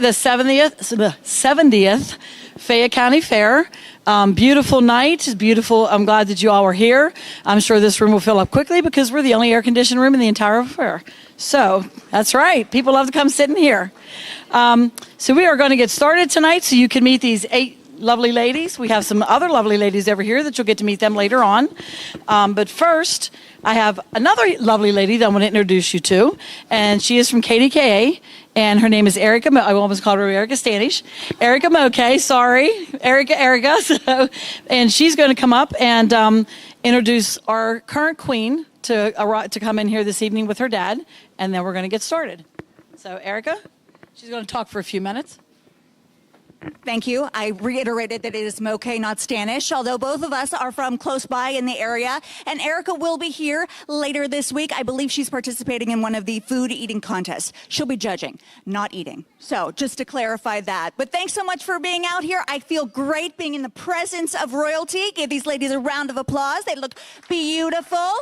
the 70th Fayette County Fair. Beautiful night. Beautiful. I'm glad that you all were here. I'm sure this room will fill up quickly because we're the only air-conditioned room in the entire fair. So that's right. People love to come sit in here. So we are going to get started tonight so you can meet these 8 lovely ladies. We have some other lovely ladies over here that you'll get to meet them later on. But first, I have another lovely lady that I want to introduce you to, and she is from KDKA, and her name is Erica. I almost called her Erica Stanish. Erica Moke, sorry. Erica. So, and she's going to come up and introduce our current queen to come in here this evening with her dad, and then we're going to get started. So, Erica, she's going to talk for a few minutes. Thank you. I reiterated that it is Moke, not Stanish, although both of us are from close by in the area. And Erica will be here later this week. I believe she's participating in one of the food eating contests. She'll be judging, not eating. So just to clarify that. But thanks so much for being out here. I feel great being in the presence of royalty. Give these ladies a round of applause. They look beautiful.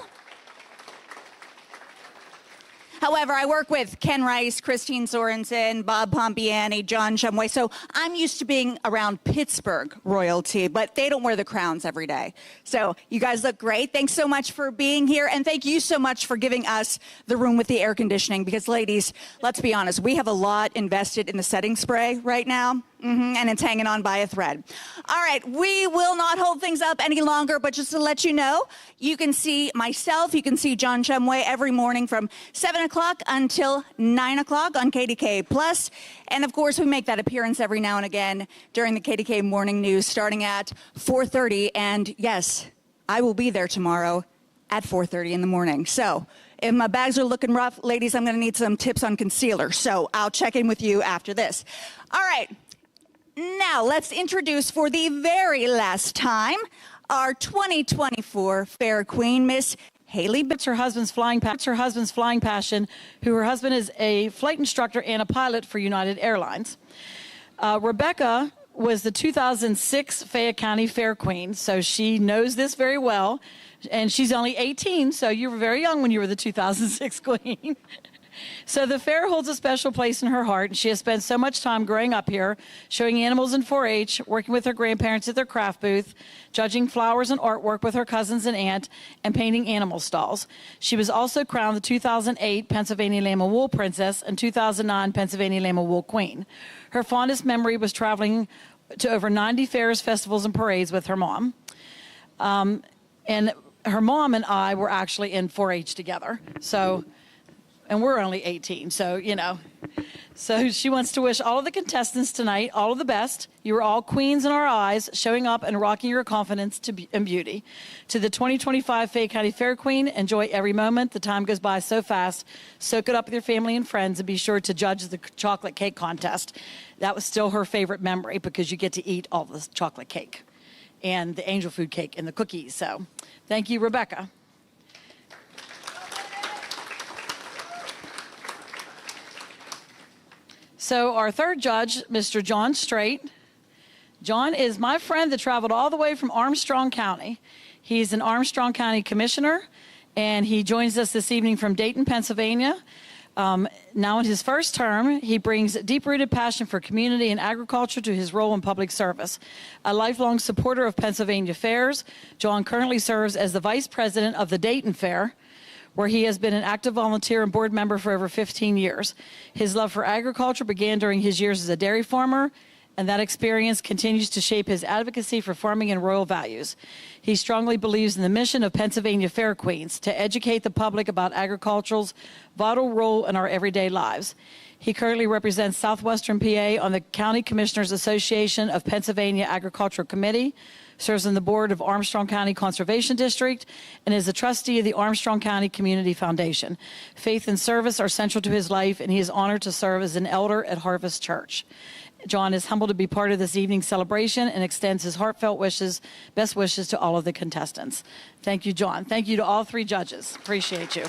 However, I work with Ken Rice, Christine Sorensen, Bob Pompiani, John Shumway, so I'm used to being around Pittsburgh royalty, but they don't wear the crowns every day. So you guys look great. Thanks so much for being here, and thank you so much for giving us the room with the air conditioning, because ladies, let's be honest, we have a lot invested in the setting spray right now. And it's hanging on by a thread. All right, we will not hold things up any longer, but just to let you know, you can see myself, you can see John Shumway every morning from 7 o'clock until 9 o'clock on KDK+. And of course, we make that appearance every now and again during the KDK Morning News starting at 4:30. And yes, I will be there tomorrow at 4:30 in the morning. So if my bags are looking rough, ladies, I'm going to need some tips on concealer. So I'll check in with you after this. All right. Now, let's introduce for the very last time our 2024 Fair Queen, Miss Haley. It's her husband's flying passion, who her husband is a flight instructor and a pilot for United Airlines. Rebecca was the 2006 Fayette County Fair Queen, so she knows this very well. And she's only 18, so you were very young when you were the 2006 Queen. So the fair holds a special place in her heart, and she has spent so much time growing up here, showing animals in 4-H, working with her grandparents at their craft booth, judging flowers and artwork with her cousins and aunt, and painting animal stalls. She was also crowned the 2008 Pennsylvania Lamb and Wool Princess and 2009 Pennsylvania Lamb and Wool Queen. Her fondest memory was traveling to over 90 fairs, festivals, and parades with her mom. And her mom and I were actually in 4-H together. And we're only 18, so, you know. So she wants to wish all of the contestants tonight all of the best. You are all queens in our eyes, showing up and rocking your confidence and beauty. To the 2025 Fayette County Fair Queen, enjoy every moment. The time goes by so fast. Soak it up with your family and friends, and be sure to judge the chocolate cake contest. That was still her favorite memory because you get to eat all the chocolate cake and the angel food cake and the cookies. So thank you, Rebecca. So our third judge, Mr. John Strait. John is my friend that traveled all the way from Armstrong County. He's an Armstrong County commissioner, and he joins us this evening from Dayton, Pennsylvania. Now in his first term, he brings deep-rooted passion for community and agriculture to his role in public service. A lifelong supporter of Pennsylvania fairs, John currently serves as the vice president of the Dayton Fair, where he has been an active volunteer and board member for over 15 years. His love for agriculture began during his years as a dairy farmer, and that experience continues to shape his advocacy for farming and rural values. He strongly believes in the mission of Pennsylvania Fair Queens to educate the public about agriculture's vital role in our everyday lives. He currently represents Southwestern PA on the County Commissioners Association of Pennsylvania Agricultural Committee, serves on the board of Armstrong County Conservation District, and is a trustee of the Armstrong County Community Foundation. Faith and service are central to his life, and he is honored to serve as an elder at Harvest Church. John is humbled to be part of this evening's celebration and extends his heartfelt best wishes to all of the contestants. Thank you, John. Thank you to all 3 judges. Appreciate you.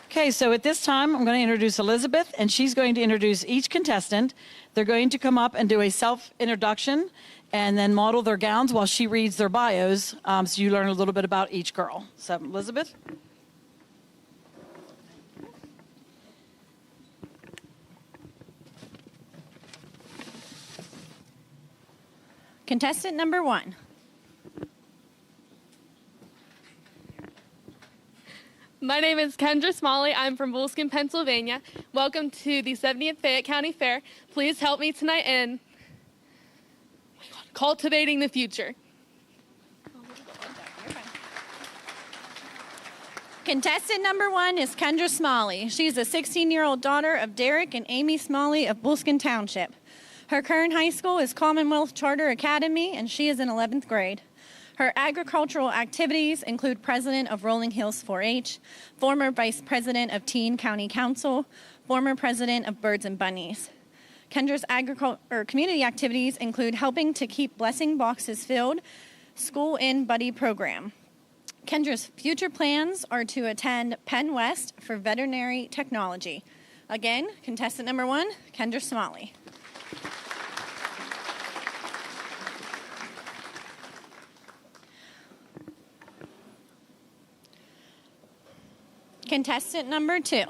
Okay, so at this time, I'm going to introduce Elizabeth, and she's going to introduce each contestant. They're going to come up and do a self-introduction and then model their gowns while she reads their bios, so you learn a little bit about each girl. So, Elizabeth? Contestant number 1. My name is Kendra Smalley. I'm from Bullskin, Pennsylvania. Welcome to the 70th Fayette County Fair. Please help me tonight in cultivating the future. Contestant number 1 is Kendra Smalley. She's a 16-year-old daughter of Derek and Amy Smalley of Bullskin Township. Her current high school is Commonwealth Charter Academy, and she is in 11th grade. Her agricultural activities include president of Rolling Hills 4-H, former vice president of Teen County Council, former president of Birds and Bunnies. Kendra's community activities include helping to keep blessing boxes filled, school in buddy program. Kendra's future plans are to attend Penn West for veterinary technology. Again, contestant number 1, Kendra Smalley. Contestant number 2.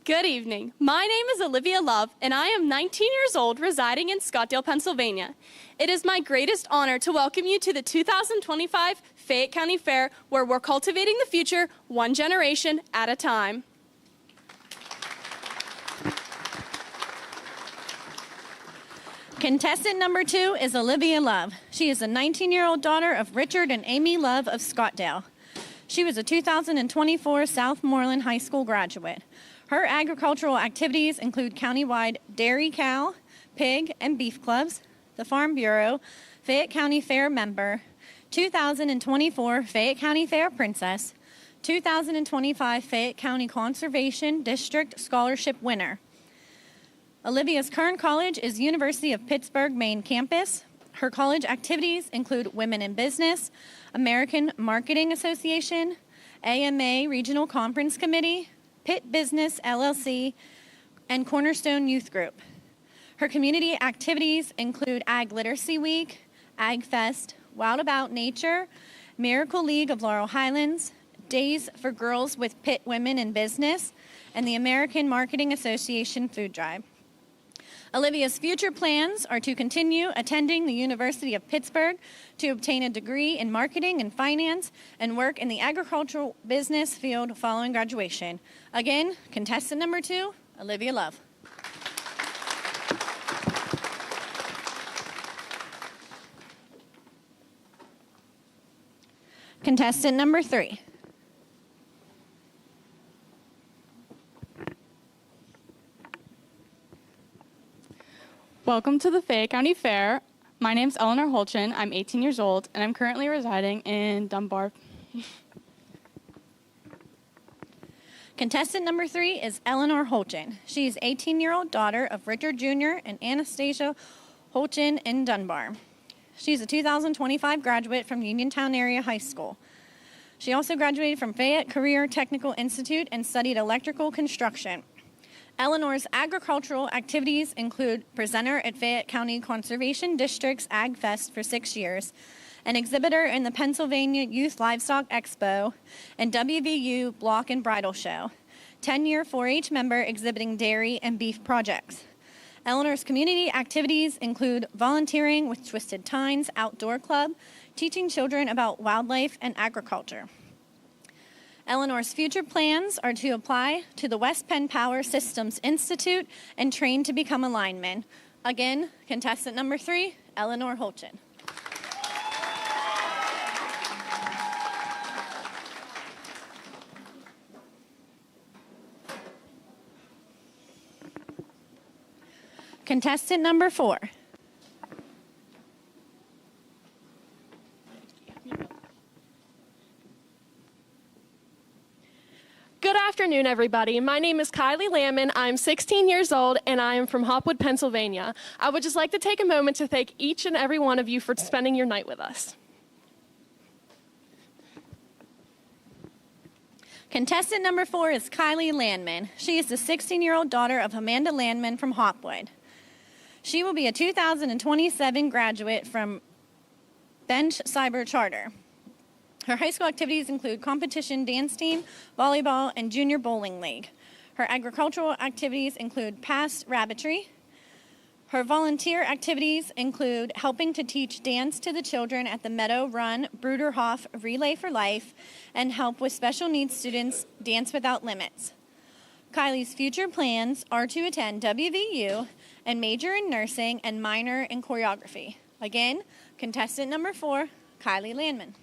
Good evening. My name is Olivia Love, and I am 19 years old, residing in Scottdale, Pennsylvania. It is my greatest honor to welcome you to the 2025 Fayette County Fair, where we're cultivating the future one generation at a time. Contestant number 2 is Olivia Love. She is a 19-year-old daughter of Richard and Amy Love of Scottdale. She was a 2024 Southmoreland High School graduate. Her agricultural activities include countywide dairy cow, pig, and beef clubs, the Farm Bureau, Fayette County Fair member, 2024 Fayette County Fair Princess, 2025 Fayette County Conservation District Scholarship winner. Olivia's current college is University of Pittsburgh Main Campus. Her college activities include Women in Business, American Marketing Association, AMA Regional Conference Committee, Pitt Business LLC, and Cornerstone Youth Group. Her community activities include Ag Literacy Week, Ag Fest, Wild About Nature, Miracle League of Laurel Highlands, Days for Girls with Pitt Women in Business, and the American Marketing Association Food Drive. Olivia's future plans are to continue attending the University of Pittsburgh to obtain a degree in marketing and finance and work in the agricultural business field following graduation. Again, contestant number 2, Olivia Love. Contestant number 3. Welcome to the Fayette County Fair. My name's Eleanor Holchin. I'm 18 years old, and I'm currently residing in Dunbar. Contestant number 3 is Eleanor Holchin. She is 18-year-old daughter of Richard Jr. and Anastasia Holchin in Dunbar. She's a 2025 graduate from Uniontown Area High School. She also graduated from Fayette Career Technical Institute and studied electrical construction. Eleanor's agricultural activities include presenter at Fayette County Conservation District's Ag Fest for 6 years, an exhibitor in the Pennsylvania Youth Livestock Expo, and WVU Block and Bridal Show, 10-year 4-H member exhibiting dairy and beef projects. Eleanor's community activities include volunteering with Twisted Tines Outdoor Club, teaching children about wildlife and agriculture. Eleanor's future plans are to apply to the West Penn Power Systems Institute and train to become a lineman. Again, contestant number 3, Eleanor Holchin. Contestant number 4. Good afternoon, everybody. My name is Kylie Lamman. I'm 16 years old, and I am from Hopwood, Pennsylvania. I would just like to take a moment to thank each and every one of you for spending your night with us. Contestant number 4 is Kylie Landman. She is the 16-year-old daughter of Amanda Landman from Hopwood. She will be a 2027 graduate from Bench Cyber Charter. Her high school activities include competition dance team, volleyball, and junior bowling league. Her agricultural activities include past rabbitry. Her volunteer activities include helping to teach dance to the children at the Meadow Run Bruderhof Relay for Life and help with special needs students Dance Without Limits. Kylie's future plans are to attend WVU and major in nursing and minor in choreography. Again, contestant number 4, Kylie Landman.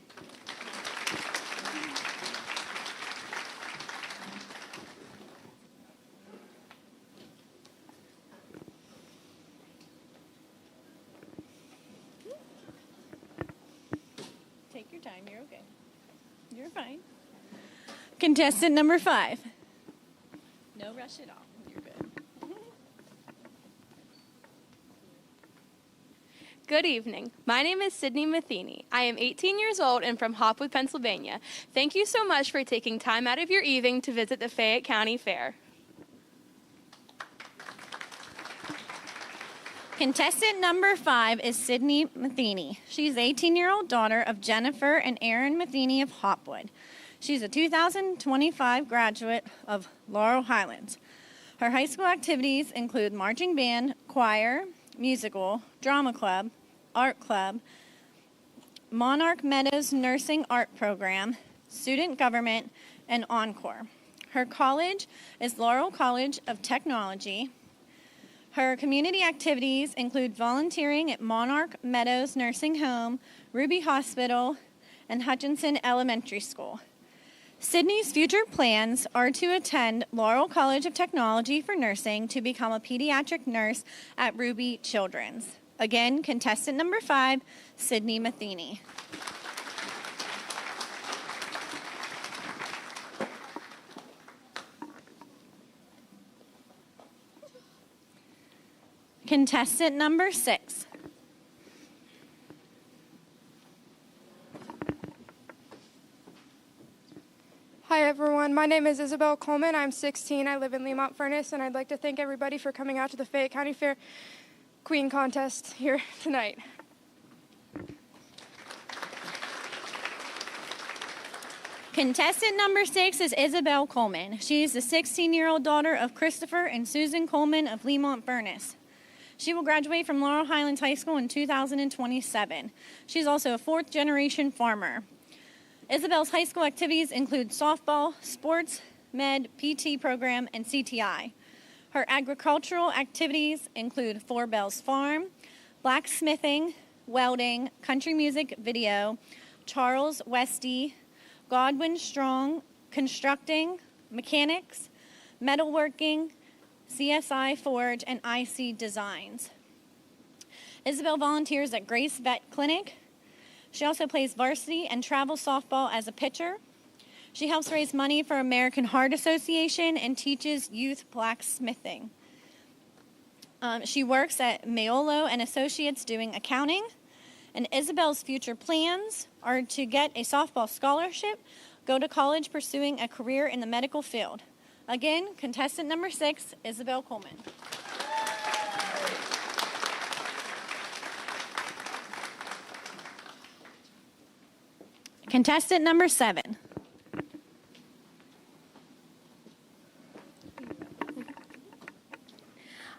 Take your time, you're okay. You're fine. Contestant number 5. No rush at all. You're good. Good evening. My name is Sydney Matheny. I am 18 years old and from Hopwood, Pennsylvania. Thank you so much for taking time out of your evening to visit the Fayette County Fair. Contestant number 5 is Sydney Matheny. She's the 18-year-old daughter of Jennifer and Aaron Matheny of Hopwood. She's a 2025 graduate of Laurel Highlands. Her high school activities include marching band, choir, musical, drama club, art club, Monarch Meadows Nursing Art Program, student government, and Encore. Her college is Laurel College of Technology. Her community activities include volunteering at Monarch Meadows Nursing Home, Ruby Hospital, and Hutchinson Elementary School. Sydney's future plans are to attend Laurel College of Technology for nursing to become a pediatric nurse at Ruby Children's. Again, contestant number 5, Sydney Matheny. Contestant number 6. Hi everyone, my name is Isabel Coleman. I'm 16. I live in Lemont Furnace, and I'd like to thank everybody for coming out to the Fayette County Fair Queen Contest here tonight. Contestant number 6 is Isabel Coleman. She is the 16-year-old daughter of Christopher and Susan Coleman of Lemont Furnace. She will graduate from Laurel Highlands High School in 2027. She's also a fourth-generation farmer. Isabel's high school activities include softball, sports, med, PT program, and CTI. Her agricultural activities include Four Bells Farm, blacksmithing, welding, country music video, Charles Westy, Godwin Strong, constructing, mechanics, metalworking, CSI Forge, and IC Designs. Isabel volunteers at Grace Vet Clinic. She also plays varsity and travel softball as a pitcher. She helps raise money for American Heart Association and teaches youth blacksmithing. She works at Maiolo and Associates doing accounting. And Isabel's future plans are to get a softball scholarship, go to college pursuing a career in the medical field. Again, contestant number 6, Isabel Coleman. Contestant number 7.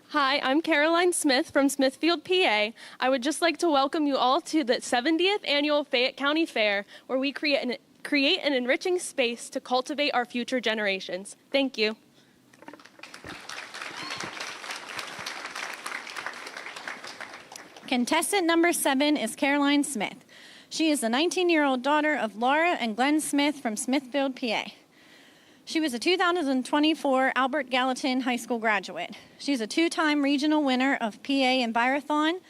Hi, I'm Caroline Smith from Smithfield, PA. I would just like to welcome you all to the 70th Annual Fayette County Fair, where we create an enriching space to cultivate our future generations. Thank you. Contestant number 7 is Caroline Smith. She is the 19-year-old daughter of Laura and Glenn Smith from Smithfield, PA. She was a 2024 Albert Gallatin High School graduate. She's a 2-time regional winner of PA Envirothon.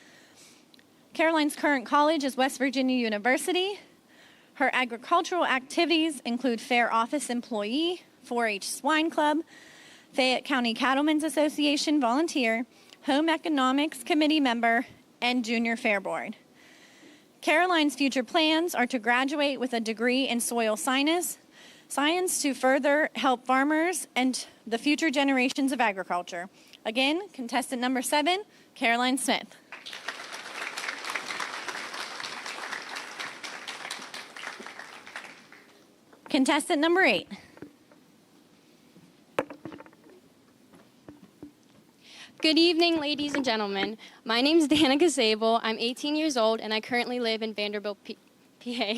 Caroline's current college is West Virginia University. Her agricultural activities include fair office employee, 4-H swine club, Fayette County Cattlemen's Association volunteer, home economics committee member, and junior fair board. Caroline's future plans are to graduate with a degree in soil science to further help farmers and the future generations of agriculture. Again, contestant number 7, Caroline Smith. Contestant number 8. Good evening, ladies and gentlemen. My name is Danica Sable. I'm 18 years old, and I currently live in Vanderbilt, PA.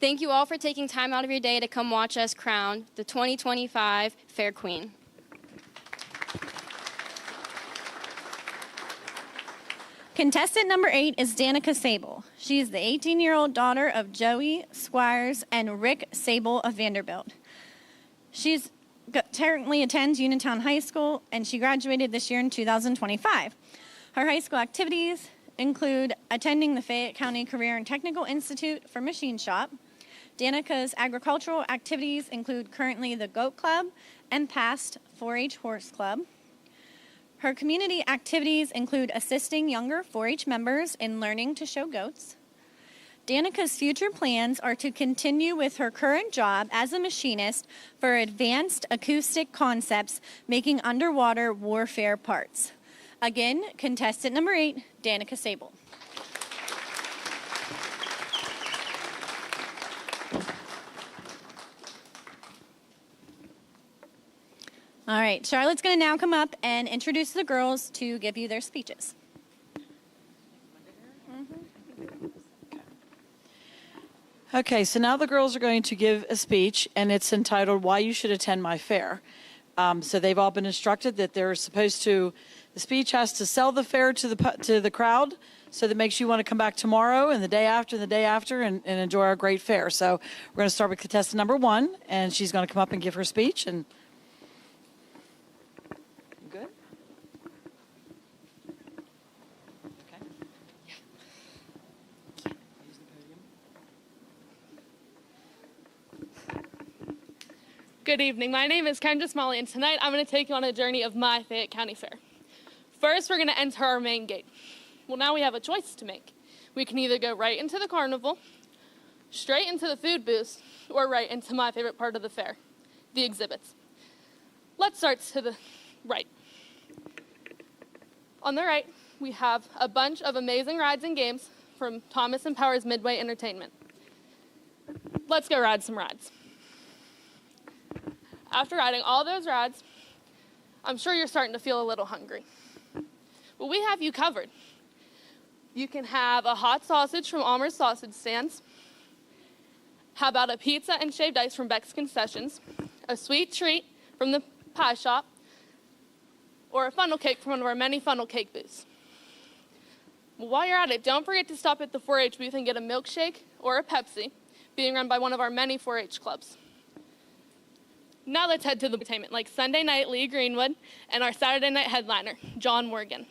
Thank you all for taking time out of your day to come watch us crown the 2025 Fair Queen. Contestant number 8 is Danica Sable. She is the 18-year-old daughter of Joey Squires and Rick Sable of Vanderbilt. She's currently attends Uniontown High School, and she graduated this year in 2025. Her high school activities include attending the Fayette County Career and Technical Institute for Machine Shop. Danica's agricultural activities include currently the Goat Club and past 4-H Horse Club. Her community activities include assisting younger 4-H members in learning to show goats. Danica's future plans are to continue with her current job as a machinist for advanced acoustic concepts, making underwater warfare parts. Again, contestant number 8, Danica Sable. All right, Charlotte's going to now come up and introduce the girls to give you their speeches. Okay, so now the girls are going to give a speech, and it's entitled, Why You Should Attend My Fair. So they've all been instructed that they're supposed to, the speech has to sell the fair to the crowd, so that makes you want to come back tomorrow and the day after and enjoy our great fair. So we're going to start with contestant number 1, and she's going to come up and give her speech. And good? Okay. Good evening. My name is Kendra Smalley, and tonight I'm going to take you on a journey of my Fayette County Fair. First, we're going to enter our main gate. Well, now we have a choice to make. We can either go right into the carnival, straight into the food booths, or right into my favorite part of the fair, the exhibits. Let's start to the right. On the right, we have a bunch of amazing rides and games from Thomas & Powers Midway Entertainment. Let's go ride some rides. After riding all those rides, I'm sure you're starting to feel a little hungry. Well, we have you covered. You can have a hot sausage from Almer's Sausage Stands. How about a pizza and shaved ice from Beck's Concessions, a sweet treat from the pie shop, or a funnel cake from one of our many funnel cake booths. Well, while you're at it, don't forget to stop at the 4-H booth and get a milkshake or a Pepsi, being run by one of our many 4-H clubs. Now let's head to the entertainment, like Sunday night Lee Greenwood and our Saturday night headliner, John Morgan.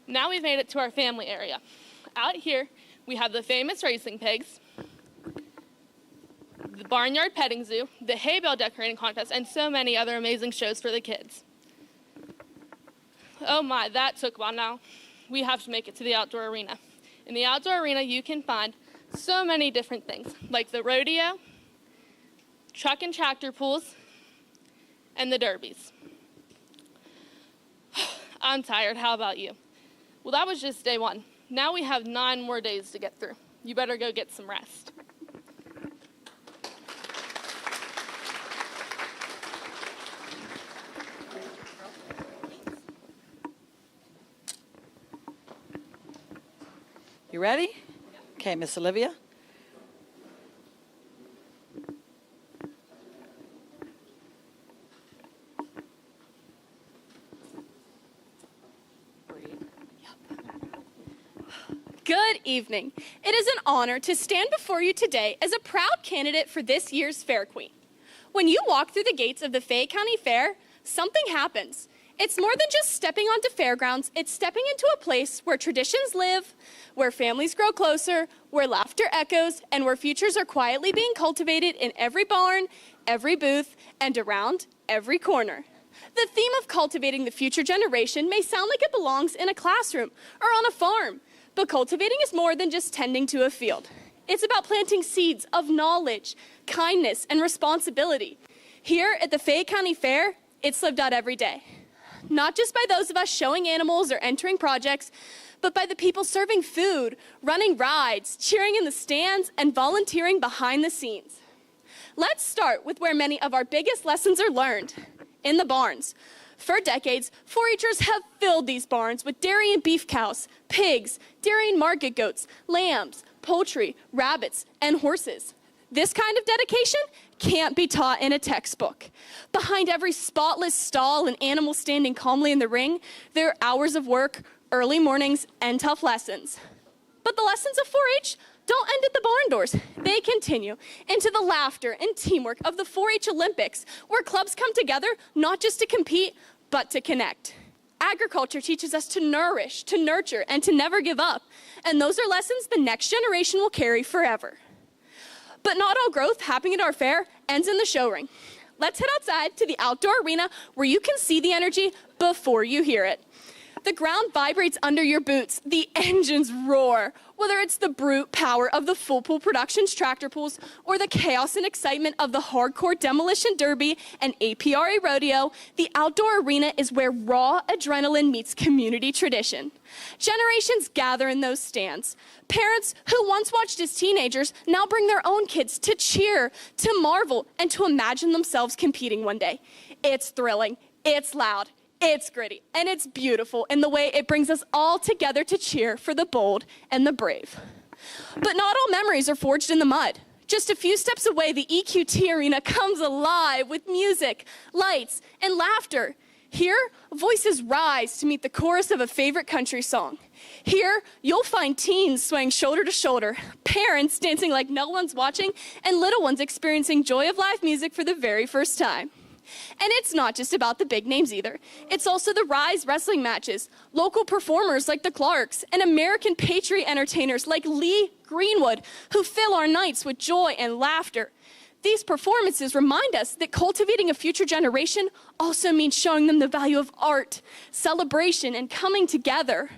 Now we've made it to our family area. Out here, we have the famous racing pigs, the barnyard petting zoo, the hay bale decorating contest, and so many other amazing shows for the kids. Oh my, that took a while. Now we have to make it to the outdoor arena. In the outdoor arena, you can find so many different things, like the rodeo, truck and tractor pools, and the derbies. I'm tired, how about you? Well, that was just day 1. Now we have 9 more days to get through. You better go get some rest. you ready? Okay, Miss Olivia. Good evening. It is an honor to stand before you today as a proud candidate for this year's Fair Queen. When you walk through the gates of the Fayette County Fair, something happens. It's more than just stepping onto fairgrounds, it's stepping into a place where traditions live, where families grow closer, where laughter echoes, and where futures are quietly being cultivated in every barn, every booth, and around every corner. The theme of cultivating the future generation may sound like it belongs in a classroom or on a farm, but cultivating is more than just tending to a field. It's about planting seeds of knowledge, kindness, and responsibility. Here at the Fayette County Fair, it's lived out every day. Not just by those of us showing animals or entering projects, but by the people serving food, running rides, cheering in the stands, and volunteering behind the scenes. Let's start with where many of our biggest lessons are learned, in the barns. For decades, 4-H'ers have filled these barns with dairy and beef cows, pigs, dairy and market goats, lambs, poultry, rabbits, and horses. This kind of dedication can't be taught in a textbook. Behind every spotless stall and animal standing calmly in the ring, there are hours of work, early mornings, and tough lessons. But the lessons of 4-H don't end at the barn doors. They continue into the laughter and teamwork of the 4-H Olympics, where clubs come together not just to compete, but to connect. Agriculture teaches us to nourish, to nurture, and to never give up. And those are lessons the next generation will carry forever. But not all growth happening at our fair ends in the show ring. Let's head outside to the outdoor arena where you can see the energy before you hear it. The ground vibrates under your boots. The engines roar. Whether it's the brute power of the Full Pool Productions tractor pools or the chaos and excitement of the hardcore demolition derby and APRA rodeo, the outdoor arena is where raw adrenaline meets community tradition. Generations gather in those stands. Parents who once watched as teenagers now bring their own kids to cheer, to marvel, and to imagine themselves competing one day. It's thrilling. It's loud. It's gritty, and it's beautiful in the way it brings us all together to cheer for the bold and the brave. But not all memories are forged in the mud. Just a few steps away, the EQT Arena comes alive with music, lights, and laughter. Here, voices rise to meet the chorus of a favorite country song. Here, you'll find teens swaying shoulder to shoulder, parents dancing like no one's watching, and little ones experiencing joy of live music for the very first time. And it's not just about the big names either. It's also the Rise wrestling matches, local performers like the Clarks, and American Patriot entertainers like Lee Greenwood, who fill our nights with joy and laughter. These performances remind us that cultivating a future generation also means showing them the value of art, celebration, and coming together.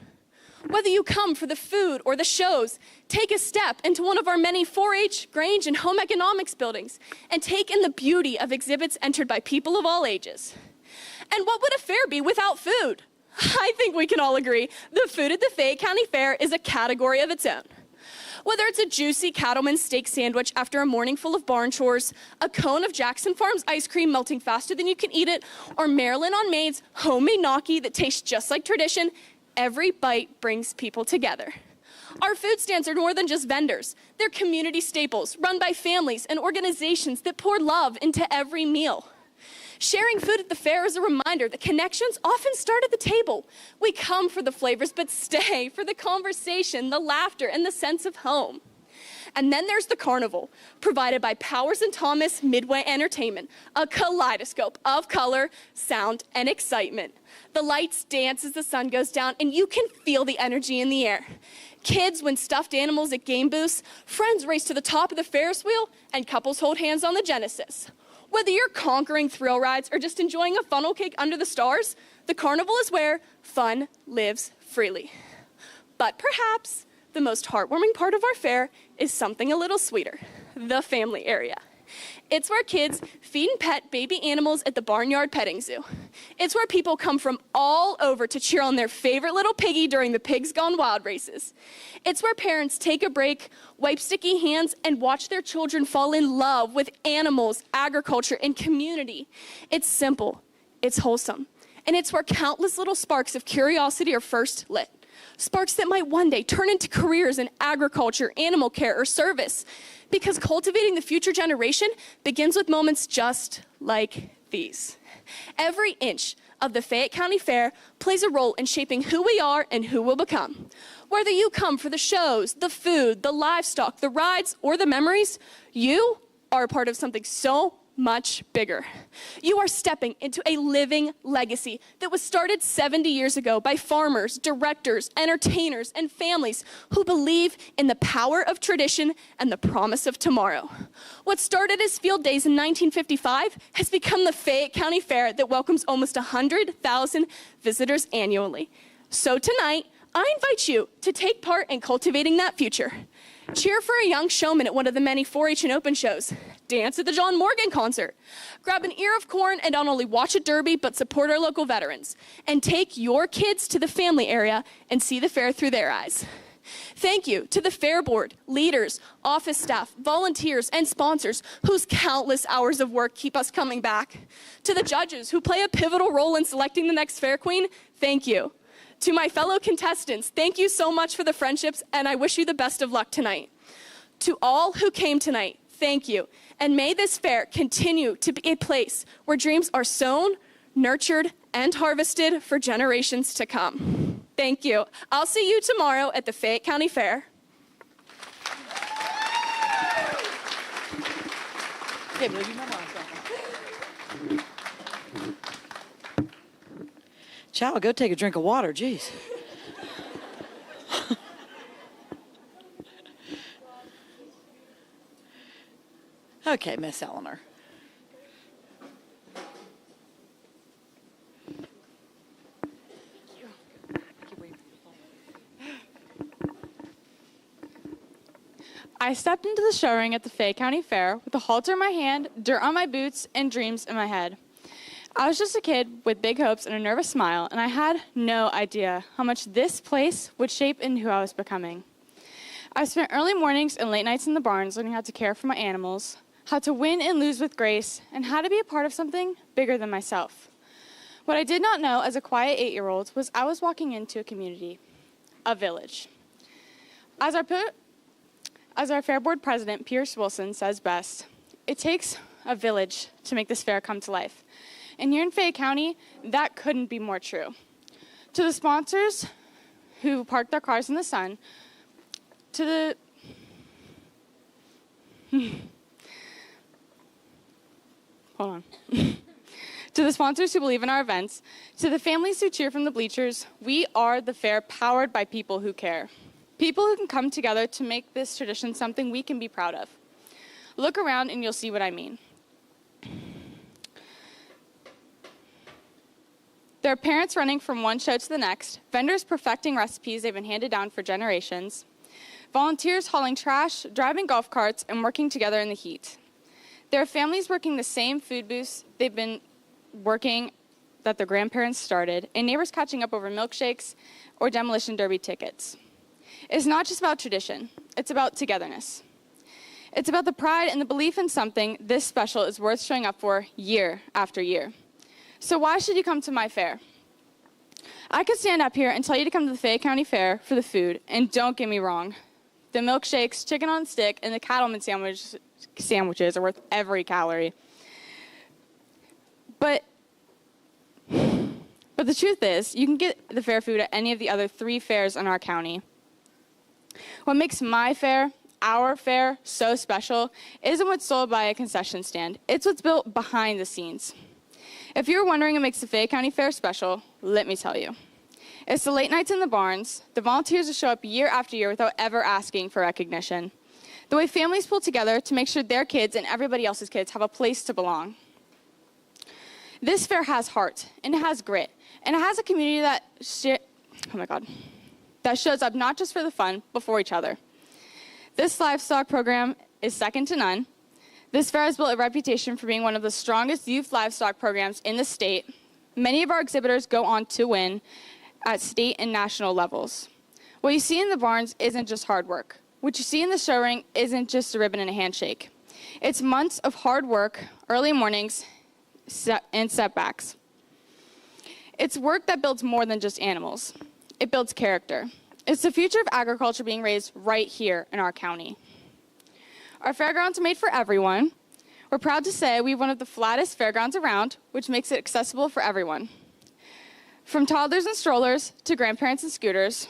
Whether you come for the food or the shows, take a step into one of our many 4-H, Grange, and home economics buildings and take in the beauty of exhibits entered by people of all ages. And what would a fair be without food? I think we can all agree the food at the Fayette County Fair is a category of its own. Whether it's a juicy cattleman's steak sandwich after a morning full of barn chores, a cone of Jackson Farms ice cream melting faster than you can eat it, or Marilyn on Maid's homemade gnocchi that tastes just like tradition, every bite brings people together. Our food stands are more than just vendors. They're community staples run by families and organizations that pour love into every meal. Sharing food at the fair is a reminder that connections often start at the table. We come for the flavors, but stay for the conversation, the laughter, and the sense of home. And then there's the carnival, provided by Powers & Thomas Midway Entertainment, a kaleidoscope of color, sound, and excitement. The lights dance as the sun goes down, and you can feel the energy in the air. Kids win stuffed animals at game booths, friends race to the top of the Ferris wheel, and couples hold hands on the Genesis. Whether you're conquering thrill rides or just enjoying a funnel cake under the stars, the carnival is where fun lives freely. But perhaps the most heartwarming part of our fair is something a little sweeter, the family area. It's where kids feed and pet baby animals at the Barnyard Petting Zoo. It's where people come from all over to cheer on their favorite little piggy during the Pigs Gone Wild races. It's where parents take a break, wipe sticky hands, and watch their children fall in love with animals, agriculture, and community. It's simple, it's wholesome, and it's where countless little sparks of curiosity are first lit. Sparks that might one day turn into careers in agriculture, animal care, or service. Because cultivating the future generation begins with moments just like these. Every inch of the Fayette County Fair plays a role in shaping who we are and who we'll become. Whether you come for the shows, the food, the livestock, the rides, or the memories, you are a part of something so much bigger. You are stepping into a living legacy that was started 70 years ago by farmers, directors, entertainers, and families who believe in the power of tradition and the promise of tomorrow. What started as field days in 1955 has become the Fayette County Fair that welcomes almost 100,000 visitors annually. So tonight, I invite you to take part in cultivating that future. Cheer for a young showman at one of the many 4-H and open shows. Dance at the John Morgan concert. Grab an ear of corn and not only watch a derby, but support our local veterans. And take your kids to the family area and see the fair through their eyes. Thank you to the Fair Board, leaders, office staff, volunteers, and sponsors whose countless hours of work keep us coming back. To the judges who play a pivotal role in selecting the next Fair Queen, thank you. To my fellow contestants, thank you so much for the friendships, and I wish you the best of luck tonight. To all who came tonight, thank you. And may this fair continue to be a place where dreams are sown, nurtured, and harvested for generations to come. Thank you. I'll see you tomorrow at the Fayette County Fair. Child, go take a drink of water, jeez. Okay, Miss Eleanor. I stepped into the show ring at the Fayette County Fair with a halter in my hand, dirt on my boots, and dreams in my head. I was just a kid with big hopes and a nervous smile, and I had no idea how much this place would shape into who I was becoming. I spent early mornings and late nights in the barns learning how to care for my animals, how to win and lose with grace, and how to be a part of something bigger than myself. What I did not know as a quiet 8-year-old was I was walking into a community, a village. As our Fair Board President, Pierce Wilson, says best, it takes a village to make this fair come to life. And here in Fayette County, that couldn't be more true. To the sponsors who parked their cars in the sun, to the sponsors who believe in our events, to the families who cheer from the bleachers, we are the fair powered by people who care. People who can come together to make this tradition something we can be proud of. Look around and you'll see what I mean. There are parents running from one show to the next, vendors perfecting recipes they've been handed down for generations, volunteers hauling trash, driving golf carts, and working together in the heat. There are families working the same food booths they've been working that their grandparents started, and neighbors catching up over milkshakes or demolition derby tickets. It's not just about tradition, it's about togetherness. It's about the pride and the belief in something this special is worth showing up for year after year. So why should you come to my fair? I could stand up here and tell you to come to the Fayette County Fair for the food, and don't get me wrong, the milkshakes, chicken on stick, and the cattleman sandwiches are worth every calorie. But the truth is, you can get the fair food at any of the other 3 fairs in our county. What makes my fair, our fair, so special isn't what's sold by a concession stand. It's what's built behind the scenes. If you're wondering what makes the Fayette County Fair special, let me tell you. It's the late nights in the barns, the volunteers who show up year after year without ever asking for recognition, the way families pull together to make sure their kids and everybody else's kids have a place to belong. This fair has heart, and it has grit, and it has a community that shows up not just for the fun, but for each other. This livestock program is second to none. This fair has built a reputation for being one of the strongest youth livestock programs in the state. Many of our exhibitors go on to win at state and national levels. What you see in the barns isn't just hard work. What you see in the show ring isn't just a ribbon and a handshake. It's months of hard work, early mornings, and setbacks. It's work that builds more than just animals. It builds character. It's the future of agriculture being raised right here in our county. Our fairgrounds are made for everyone. We're proud to say we have one of the flattest fairgrounds around, which makes it accessible for everyone. From toddlers and strollers to grandparents and scooters,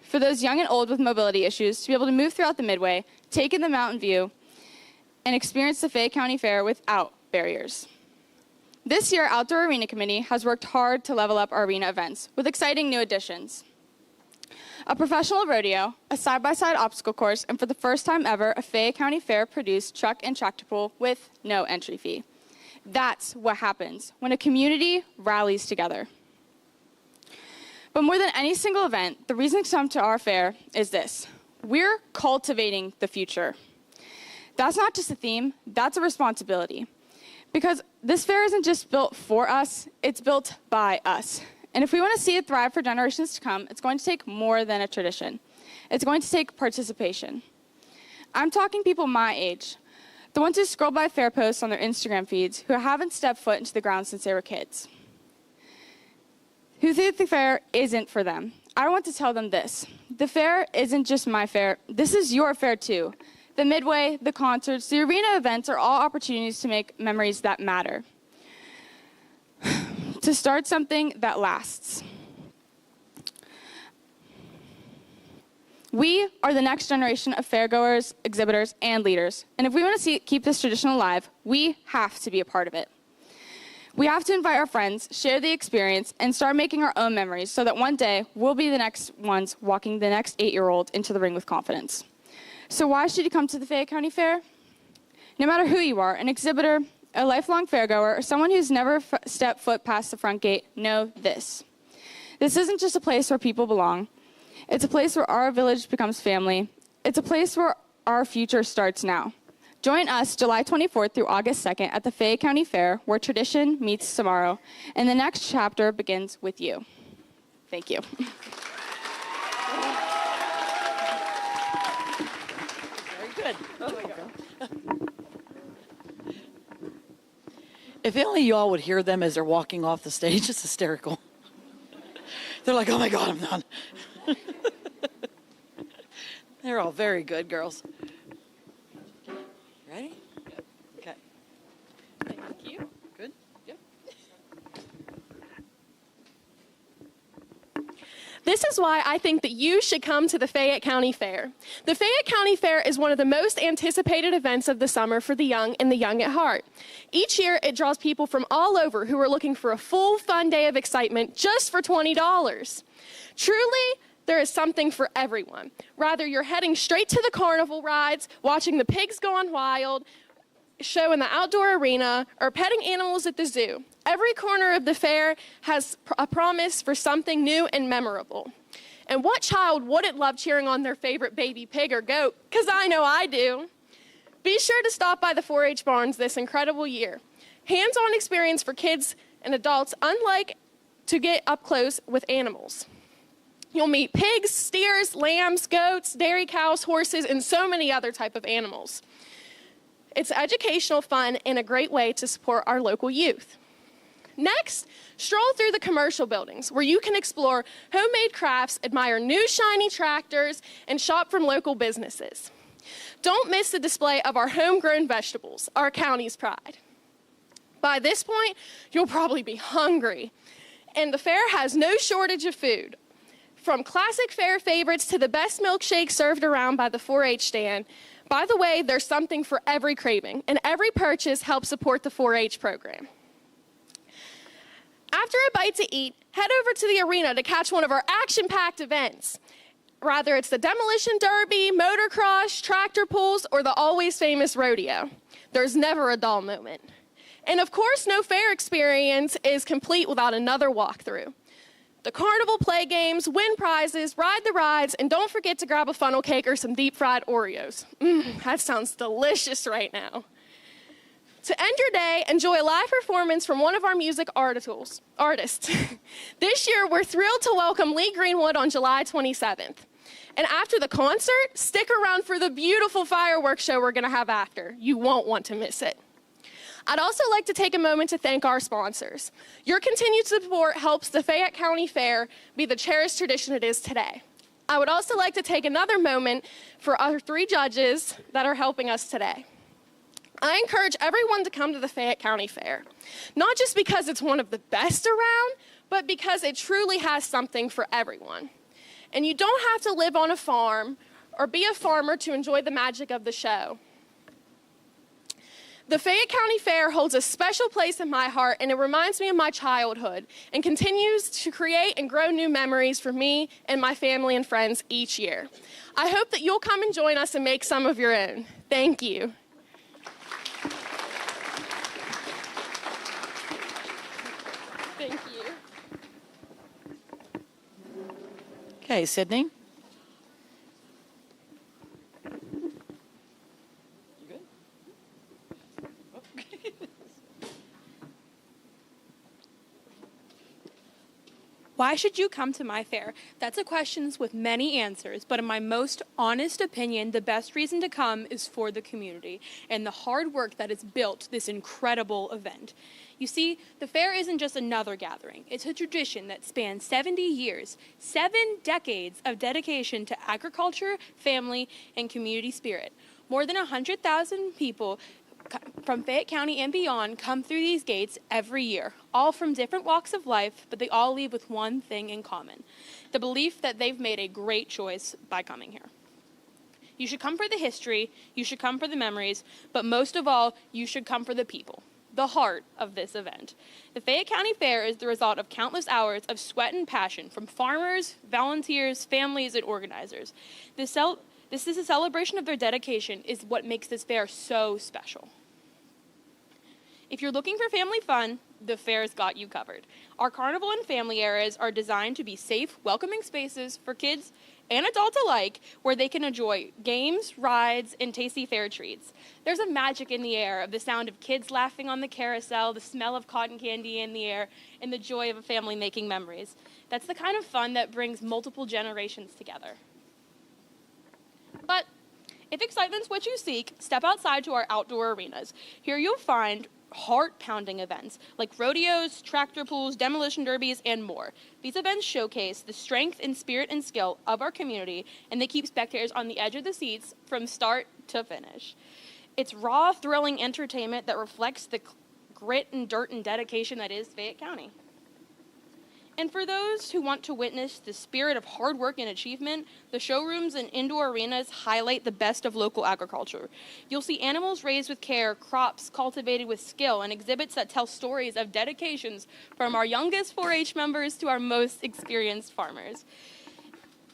for those young and old with mobility issues to be able to move throughout the Midway, take in the mountain view, and experience the Fayette County Fair without barriers. This year, our Outdoor Arena Committee has worked hard to level up our arena events with exciting new additions. A professional rodeo, a side-by-side obstacle course, and for the first time ever, a Fayette County Fair produced truck and tractor pull with no entry fee. That's what happens when a community rallies together. But more than any single event, the reason to come to our fair is this: we're cultivating the future. That's not just a theme, that's a responsibility. Because this fair isn't just built for us, it's built by us. And if we want to see it thrive for generations to come, it's going to take more than a tradition. It's going to take participation. I'm talking people my age, the ones who scroll by fair posts on their Instagram feeds, who haven't stepped foot into the ground since they were kids, who think the fair isn't for them. I want to tell them this. The fair isn't just my fair. This is your fair too. The Midway, the concerts, the arena events are all opportunities to make memories that matter. To start something that lasts. We are the next generation of fairgoers, exhibitors, and leaders. And if we want to keep this tradition alive, we have to be a part of it. We have to invite our friends, share the experience, and start making our own memories so that one day we'll be the next ones walking the next 8-year-old into the ring with confidence. So why should you come to the Fayette County Fair? No matter who you are, an exhibitor, a lifelong fairgoer, or someone who's never stepped foot past the front gate, know this. This isn't just a place where people belong. It's a place where our village becomes family. It's a place where our future starts now. Join us July 24th through August 2nd at the Fayette County Fair, where tradition meets tomorrow, and the next chapter begins with you. Thank you. Very good. Oh my God. If only y'all would hear them as they're walking off the stage, it's hysterical. They're like, oh my God, I'm done. They're all very good, girls. Ready? Yep. Okay. Thank you. Good? Yep. This is why I think that you should come to the Fayette County Fair. The Fayette County Fair is one of the most anticipated events of the summer for the young and the young at heart. Each year, it draws people from all over who are looking for a full, fun day of excitement just for $20. Truly, there is something for everyone. Rather, you're heading straight to the carnival rides, watching the pigs gone wild, show in the outdoor arena, or petting animals at the zoo. Every corner of the fair has a promise for something new and memorable. And what child wouldn't love cheering on their favorite baby pig or goat? Because I know I do. Be sure to stop by the 4-H barns this incredible year. Hands-on experience for kids and adults, unlike to get up close with animals. You'll meet pigs, steers, lambs, goats, dairy cows, horses, and so many other type of animals. It's educational, fun, and a great way to support our local youth. Next, stroll through the commercial buildings where you can explore homemade crafts, admire new shiny tractors, and shop from local businesses. Don't miss the display of our homegrown vegetables, our county's pride. By this point, you'll probably be hungry, and the fair has no shortage of food. From classic fair favorites to the best milkshake served around by the 4-H stand. By the way, there's something for every craving, and every purchase helps support the 4-H program. After a bite to eat, head over to the arena to catch one of our action-packed events. Rather it's the demolition derby, motocross, tractor pulls, or the always famous rodeo. There's never a dull moment. And of course, no fair experience is complete without another walkthrough. The carnival play games, win prizes, ride the rides, and don't forget to grab a funnel cake or some deep-fried Oreos. That sounds delicious right now. To end your day, enjoy a live performance from one of our music artists. This year, we're thrilled to welcome Lee Greenwood on July 27th. And after the concert, stick around for the beautiful fireworks show we're gonna have after. You won't want to miss it. I'd also like to take a moment to thank our sponsors. Your continued support helps the Fayette County Fair be the cherished tradition it is today. I would also like to take another moment for our 3 judges that are helping us today. I encourage everyone to come to the Fayette County Fair, not just because it's one of the best around, but because it truly has something for everyone. And you don't have to live on a farm or be a farmer to enjoy the magic of the show. The Fayette County Fair holds a special place in my heart, and it reminds me of my childhood and continues to create and grow new memories for me and my family and friends each year. I hope that you'll come and join us and make some of your own. Thank you. Thank you. Okay, Sydney. Why should you come to my fair? That's a question with many answers, but in my most honest opinion, the best reason to come is for the community and the hard work that has built this incredible event. You see, the fair isn't just another gathering. It's a tradition that spans 70 years, 7 decades of dedication to agriculture, family, and community spirit. More than 100,000 people from Fayette County and beyond come through these gates every year, all from different walks of life, but they all leave with one thing in common: the belief that they've made a great choice by coming here. You should come for the history, you should come for the memories, but most of all, you should come for the people, the heart of this event. The Fayette County Fair is the result of countless hours of sweat and passion from farmers, volunteers, families, and organizers. This is a celebration of their dedication is what makes this fair so special. If you're looking for family fun, the fair's got you covered. Our carnival and family areas are designed to be safe, welcoming spaces for kids and adults alike, where they can enjoy games, rides, and tasty fair treats. There's a magic in the air of the sound of kids laughing on the carousel, the smell of cotton candy in the air, and the joy of a family making memories. That's the kind of fun that brings multiple generations together. But if excitement's what you seek, step outside to our outdoor arenas. Here you'll find heart-pounding events like rodeos, tractor pulls, demolition derbies, and more. These events showcase the strength and spirit and skill of our community, and they keep spectators on the edge of the seats from start to finish. It's raw, thrilling entertainment that reflects the grit and dirt and dedication that is Fayette County. And for those who want to witness the spirit of hard work and achievement, the showrooms and indoor arenas highlight the best of local agriculture. You'll see animals raised with care, crops cultivated with skill, and exhibits that tell stories of dedications from our youngest 4-H members to our most experienced farmers.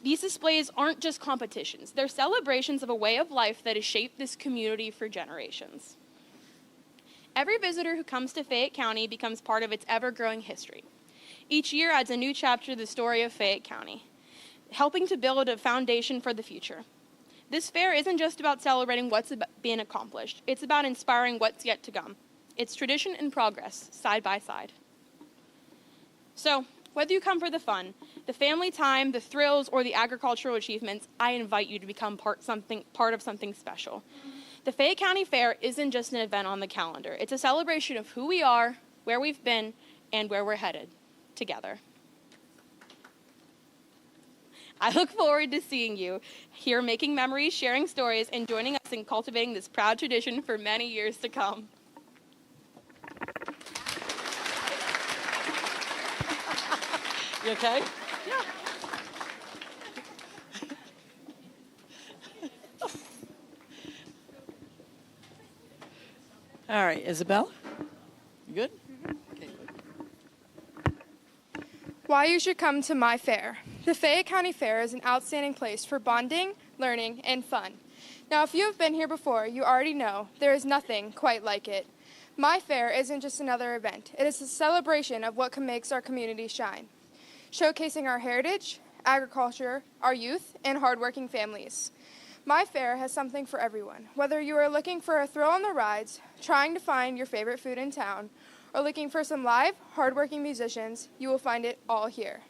These displays aren't just competitions. They're celebrations of a way of life that has shaped this community for generations. Every visitor who comes to Fayette County becomes part of its ever-growing history. Each year adds a new chapter to the story of Fayette County, helping to build a foundation for the future. This fair isn't just about celebrating what's been accomplished. It's about inspiring what's yet to come. It's tradition and progress, side by side. So, whether you come for the fun, the family time, the thrills, or the agricultural achievements, I invite you to become part of something special. The Fayette County Fair isn't just an event on the calendar. It's a celebration of who we are, where we've been, and where we're headed together. I look forward to seeing you here, making memories, sharing stories, and joining us in cultivating this proud tradition for many years to come. You okay? Yeah. All right, Isabel? You good? Okay. Why you should come to my fair. The Fayette County Fair is an outstanding place for bonding, learning, and fun. Now, if you have been here before, you already know there is nothing quite like it. My fair isn't just another event. It is a celebration of what makes our community shine, showcasing our heritage, agriculture, our youth, and hardworking families. My fair has something for everyone. Whether you are looking for a thrill on the rides, trying to find your favorite food in town, or looking for some live, hardworking musicians, you will find it all here.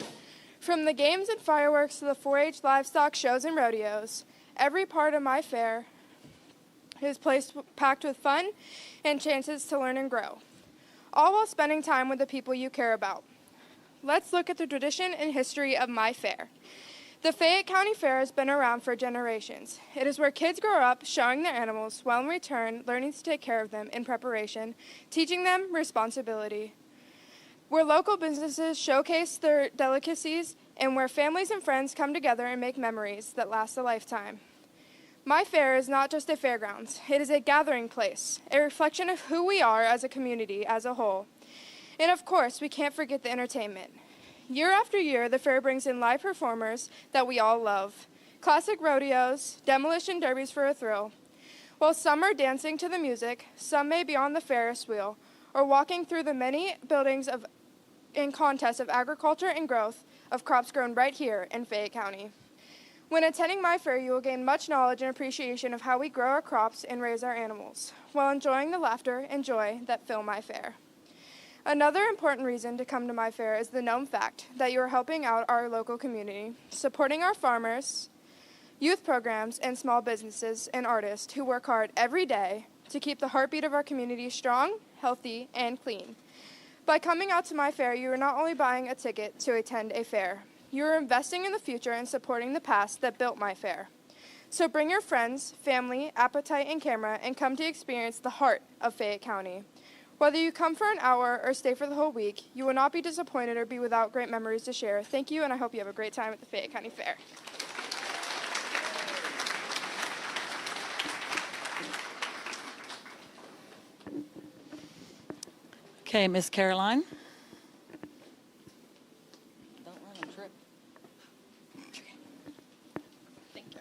From the games and fireworks to the 4-H livestock shows and rodeos, every part of my fair is packed with fun and chances to learn and grow, all while spending time with the people you care about. Let's look at the tradition and history of my fair. The Fayette County Fair has been around for generations. It is where kids grow up showing their animals, while in return learning to take care of them in preparation, teaching them responsibility. Where local businesses showcase their delicacies, and where families and friends come together and make memories that last a lifetime. My fair is not just a fairgrounds. It is a gathering place, a reflection of who we are as a community as a whole. And of course, we can't forget the entertainment. Year after year, the fair brings in live performers that we all love. Classic rodeos, demolition derbies for a thrill. While some are dancing to the music, some may be on the Ferris wheel, or walking through the many buildings in contests of agriculture and growth of crops grown right here in Fayette County. When attending my fair, you will gain much knowledge and appreciation of how we grow our crops and raise our animals, while enjoying the laughter and joy that fill my fair. Another important reason to come to my fair is the known fact that you are helping out our local community, supporting our farmers, youth programs, and small businesses and artists who work hard every day to keep the heartbeat of our community strong, healthy, and clean. By coming out to my fair, you are not only buying a ticket to attend a fair, you are investing in the future and supporting the past that built my fair. So bring your friends, family, appetite, and camera and come to experience the heart of Fayette County. Whether you come for an hour or stay for the whole week, you will not be disappointed or be without great memories to share. Thank you, and I hope you have a great time at the Fayette County Fair. Okay, Miss Caroline. Don't run and trip. Thank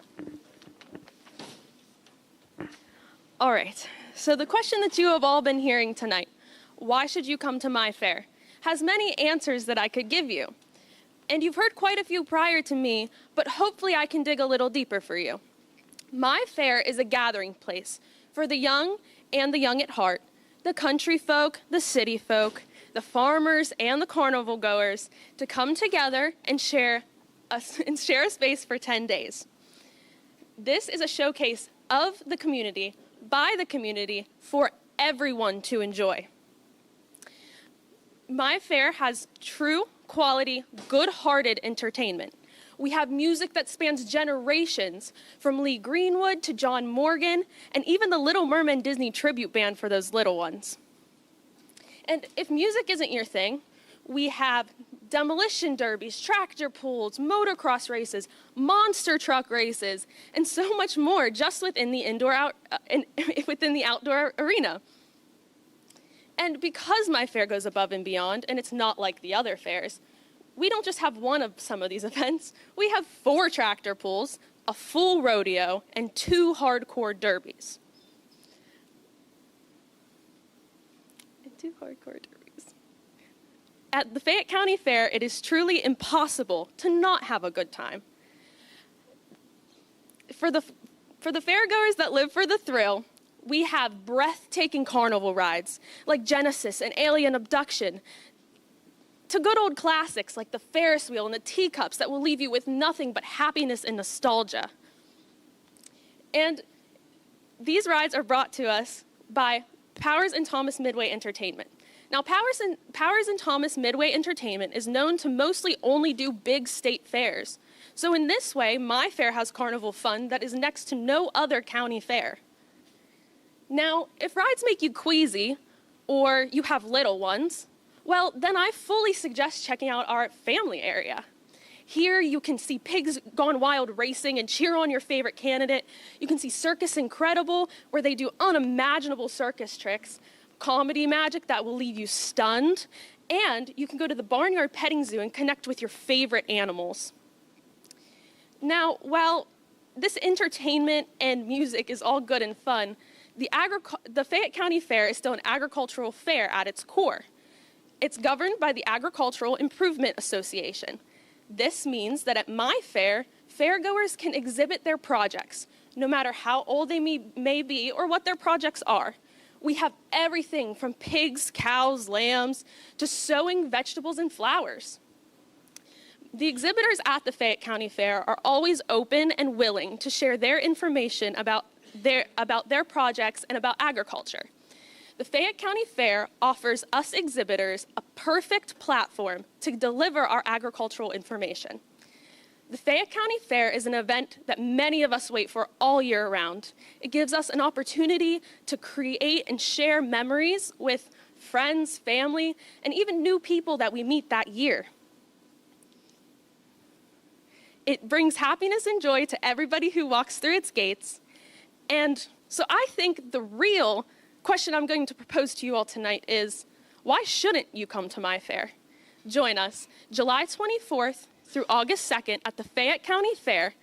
you. All right, so the question that you have all been hearing tonight, why should you come to my fair, has many answers that I could give you. And you've heard quite a few prior to me, but hopefully I can dig a little deeper for you. My fair is a gathering place for the young and the young at heart, the country folk, the city folk, the farmers, and the carnival goers to come together and share a space for 10 days. This is a showcase of the community, by the community, for everyone to enjoy. My fair has true, quality, good-hearted entertainment. We have music that spans generations, from Lee Greenwood to John Morgan, and even the Little Merman Disney tribute band for those little ones. And if music isn't your thing, we have demolition derbies, tractor pulls, motocross races, monster truck races, and so much more just within the outdoor arena. And because my fair goes above and beyond, and it's not like the other fairs, we don't just have one of some of these events. We have 4 tractor pulls, a full rodeo, and 2 hardcore derbies. At the Fayette County Fair, it is truly impossible to not have a good time. For the fairgoers that live for the thrill, we have breathtaking carnival rides like Genesis and Alien Abduction, to good old classics like the Ferris wheel and the teacups that will leave you with nothing but happiness and nostalgia. And these rides are brought to us by Powers and Thomas Midway Entertainment. Now, Powers and Thomas Midway Entertainment is known to mostly only do big state fairs. So in this way, my fair has carnival fun that is next to no other county fair. Now, if rides make you queasy, or you have little ones, well, then I fully suggest checking out our family area. Here you can see pigs gone wild racing and cheer on your favorite candidate. You can see Circus Incredible, where they do unimaginable circus tricks, comedy magic that will leave you stunned, and you can go to the Barnyard Petting Zoo and connect with your favorite animals. Now, while this entertainment and music is all good and fun, the Fayette County Fair is still an agricultural fair at its core. It's governed by the Agricultural Improvement Association. This means that at my fair, fairgoers can exhibit their projects, no matter how old they may be or what their projects are. We have everything from pigs, cows, lambs, to sowing vegetables and flowers. The exhibitors at the Fayette County Fair are always open and willing to share their information about their projects and about agriculture. The Fayette County Fair offers us exhibitors a perfect platform to deliver our agricultural information. The Fayette County Fair is an event that many of us wait for all year round. It gives us an opportunity to create and share memories with friends, family, and even new people that we meet that year. It brings happiness and joy to everybody who walks through its gates. And so I think the real question I'm going to propose to you all tonight is, why shouldn't you come to my fair? Join us July 24th through August 2nd at the Fayette County Fair,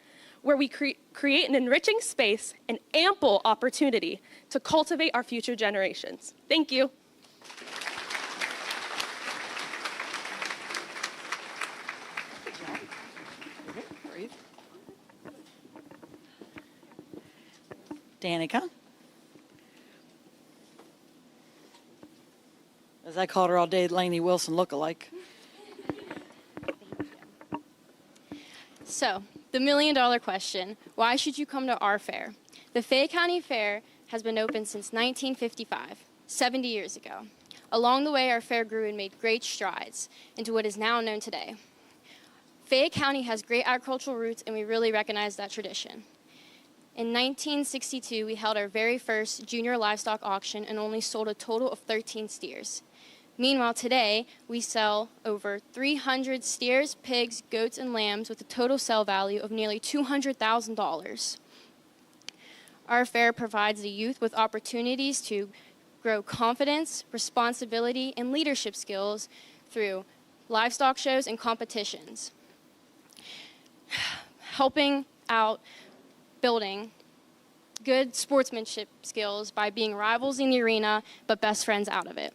where we create an enriching space and ample opportunity to cultivate our future generations. Thank you. Danica. As I called her all day, Lainey Wilson lookalike. So, the million-dollar question, why should you come to our fair? The Fayette County Fair has been open since 1955, 70 years ago. Along the way, our fair grew and made great strides into what is now known today. Fayette County has great agricultural roots, and we really recognize that tradition. In 1962, we held our very first junior livestock auction and only sold a total of 13 steers. Meanwhile, today, we sell over 300 steers, pigs, goats, and lambs with a total sale value of nearly $200,000. Our fair provides the youth with opportunities to grow confidence, responsibility, and leadership skills through livestock shows and competitions, helping out building good sportsmanship skills by being rivals in the arena but best friends out of it.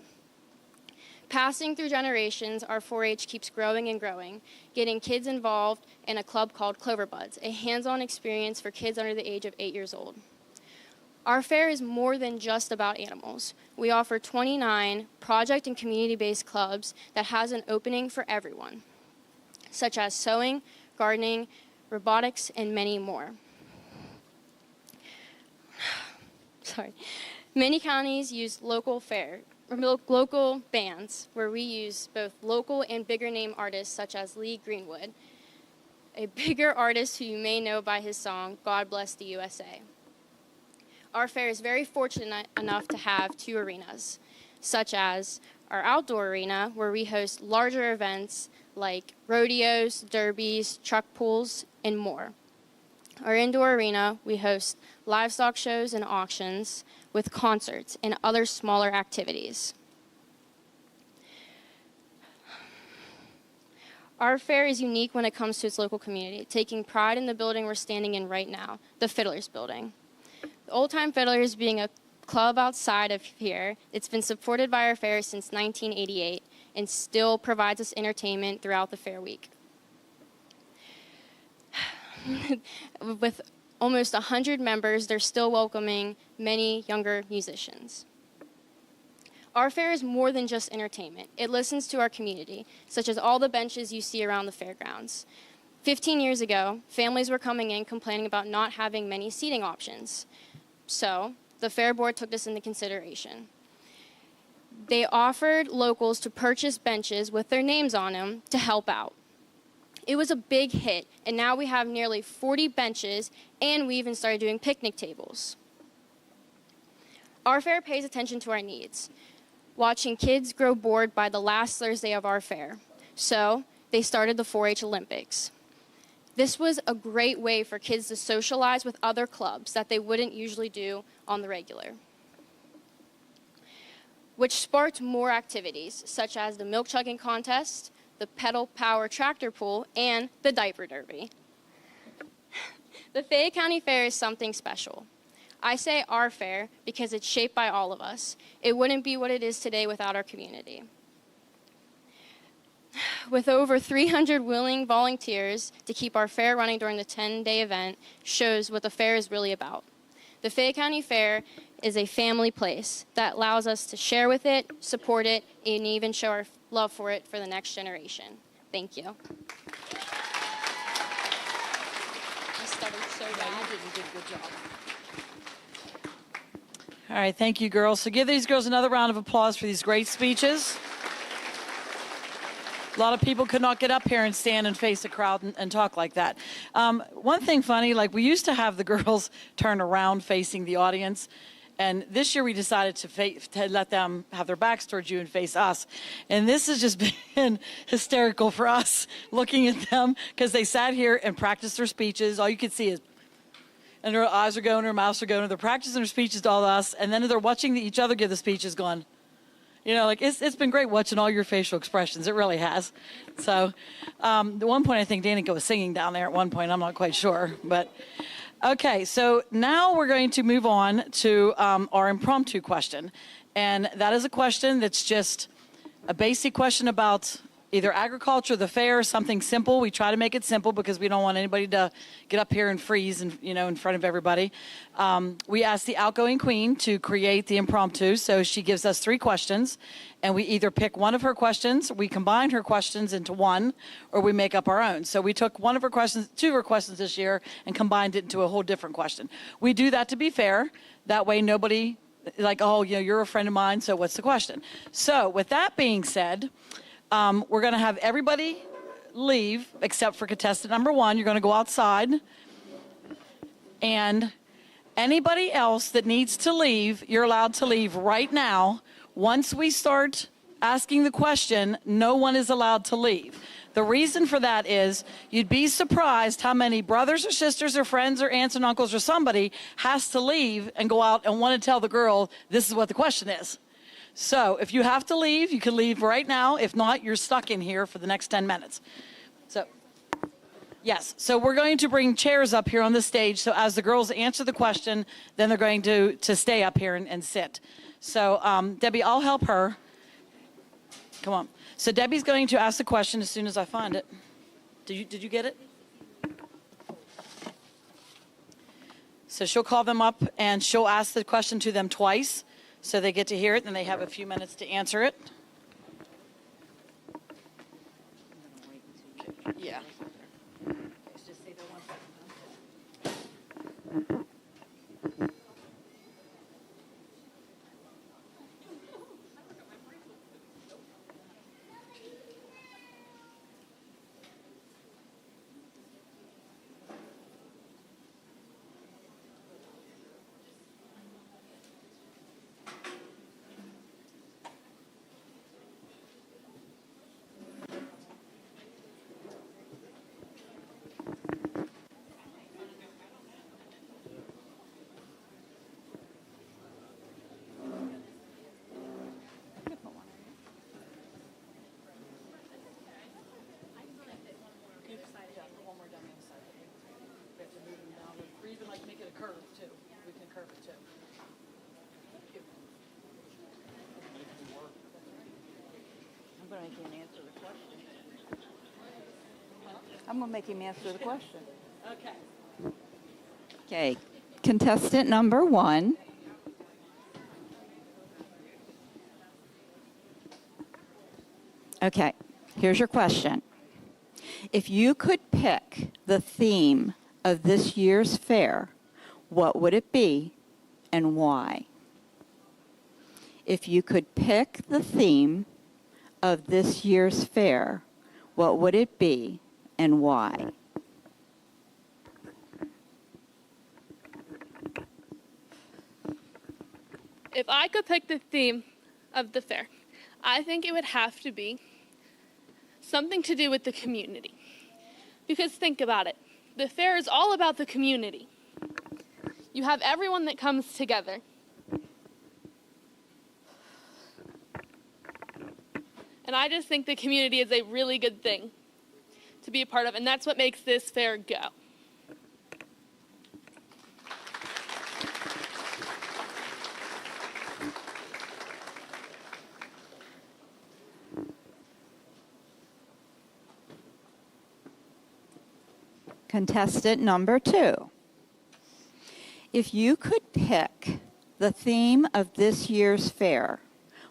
Passing through generations, our 4-H keeps growing and growing, getting kids involved in a club called Clover Buds, a hands-on experience for kids under the age of 8 years old. Our fair is more than just about animals. We offer 29 project and community-based clubs that has an opening for everyone, such as sewing, gardening, robotics, and many more. Many counties use local bands where we use both local and bigger name artists such as Lee Greenwood, a bigger artist who you may know by his song, God Bless the USA. Our fair is very fortunate enough to have 2 arenas, such as our outdoor arena where we host larger events like rodeos, derbies, truck pulls, and more. Our indoor arena, we host livestock shows and auctions with concerts and other smaller activities. Our fair is unique when it comes to its local community, taking pride in the building we're standing in right now, the Fiddlers Building. The Old Time Fiddlers being a club outside of here, it's been supported by our fair since 1988 and still provides us entertainment throughout the fair week. With almost 100 members, they're still welcoming many younger musicians. Our fair is more than just entertainment. It listens to our community, such as all the benches you see around the fairgrounds. 15 years ago, families were coming in complaining about not having many seating options. So, the fair board took this into consideration. They offered locals to purchase benches with their names on them to help out. It was a big hit, and now we have nearly 40 benches, and we even started doing picnic tables. Our fair pays attention to our needs, watching kids grow bored by the last Thursday of our fair. So they started the 4-H Olympics. This was a great way for kids to socialize with other clubs that they wouldn't usually do on the regular, which sparked more activities, such as the milk chugging contest, the pedal power tractor pull, and the diaper derby. The Fayette County Fair is something special. I say our fair because it's shaped by all of us. It wouldn't be what it is today without our community. With over 300 willing volunteers to keep our fair running during the 10-day event shows what the fair is really about. The Fayette County Fair is a family place that allows us to share with it, support it, and even show our love for it for the next generation. Thank you. I stuttered so bad. You did a good job. All right, thank you, girls. So give these girls another round of applause for these great speeches. A lot of people could not get up here and stand and face a crowd and talk like that. One thing funny, like we used to have the girls turn around facing the audience, and this year we decided to let them have their backs towards you and face us. And this has just been hysterical for us looking at them because they sat here and practiced their speeches. All you could see is, and their eyes are going, their mouths are going, they're practicing their speeches to all of us, and then they're watching each other give the speeches going, you know, like it's been great watching all your facial expressions. It really has. So at one point, I think Danica was singing down there at one point. I'm not quite sure. But okay, so now we're going to move on to our impromptu question. And that is a question that's just a basic question about either agriculture, the fair, something simple. We try to make it simple because we don't want anybody to get up here and freeze and, in front of everybody. We asked the outgoing queen to create the impromptu. So she gives us 3 questions, and we either pick one of her questions, we combine her questions into one, or we make up our own. So we took 2 of her questions this year and combined it into a whole different question. We do that to be fair. That way nobody, like, oh, you're a friend of mine, so what's the question? So with that being said, we're going to have everybody leave except for contestant number 1. You're going to go outside. And anybody else that needs to leave, you're allowed to leave right now. Once we start asking the question, no one is allowed to leave. The reason for that is you'd be surprised how many brothers or sisters or friends or aunts and uncles or somebody has to leave and go out and want to tell the girl this is what the question is. So if you have to leave, you can leave right now. If not, you're stuck in here for the next 10 minutes. So, yes. So we're going to bring chairs up here on the stage. So as the girls answer the question, then they're going to stay up here and sit. So Debbie, I'll help her. Come on. So Debbie's going to ask the question as soon as I find it. Did you get it? So she'll call them up and she'll ask the question to them twice. So they get to hear it, and they have a few minutes to answer it. Yeah. I'm going to make him answer the question. Okay. Okay. Contestant number 1. Okay. Here's your question. If you could pick the theme of this year's fair, what would it be and why? If you could pick the theme of this year's fair, what would it be and why? If I could pick the theme of the fair, I think it would have to be something to do with the community. Because think about it. The fair is all about the community. You have everyone that comes together. And I just think the community is a really good thing to be a part of, and that's what makes this fair go. Contestant number 2. If you could pick the theme of this year's fair,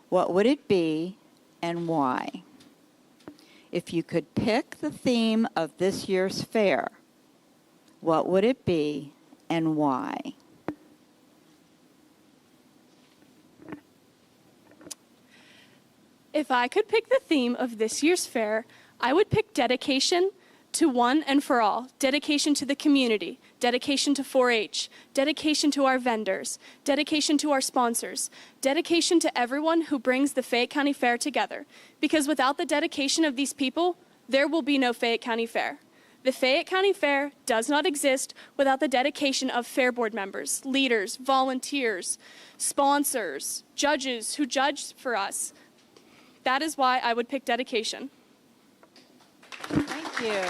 what would it be and why? If you could pick the theme of this year's fair, what would it be and why? If I could pick the theme of this year's fair, I would pick dedication to one and for all, dedication to the community, dedication to 4-H, dedication to our vendors, dedication to our sponsors, dedication to everyone who brings the Fayette County Fair together. Because without the dedication of these people, there will be no Fayette County Fair. The Fayette County Fair does not exist without the dedication of Fair Board members, leaders, volunteers, sponsors, judges who judge for us. That is why I would pick dedication. Thank you.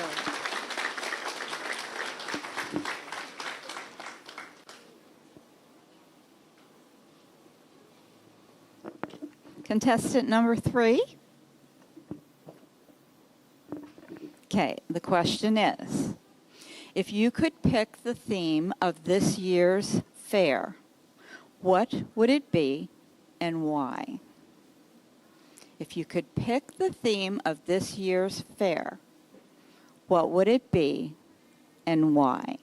Contestant number 3. Okay, the question is, if you could pick the theme of this year's fair, what would it be and why? If you could pick the theme of this year's fair, what would it be and why?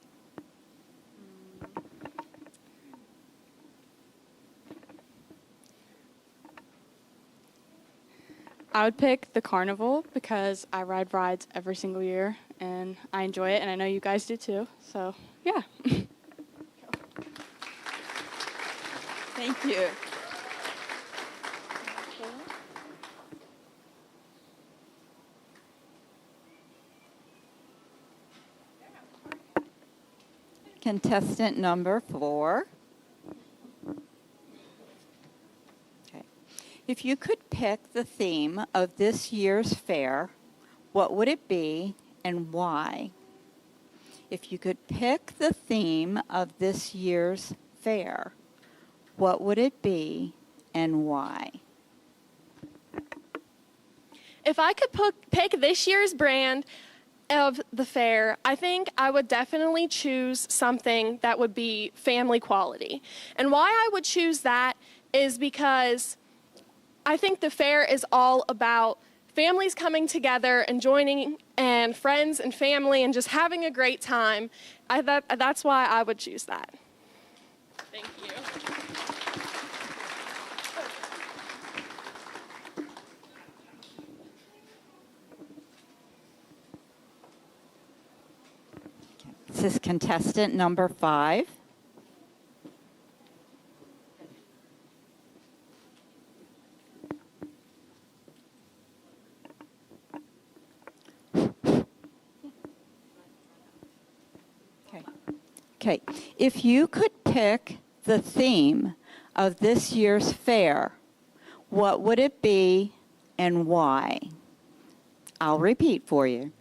I would pick the carnival because I ride rides every single year and I enjoy it, and I know you guys do too. So, yeah. Thank you. Contestant number 4. Okay. If you could pick the theme of this year's fair, what would it be and why? If you could pick the theme of this year's fair, what would it be and why? If I could pick this year's brand of the fair, I think I would definitely choose something that would be family quality. And why I would choose that is because I think the fair is all about families coming together and joining, and friends and family, and just having a great time. That's why I would choose that. Thank you. This is contestant number 5. Okay. If you could pick the theme of this year's fair, what would it be and why? I'll repeat for you.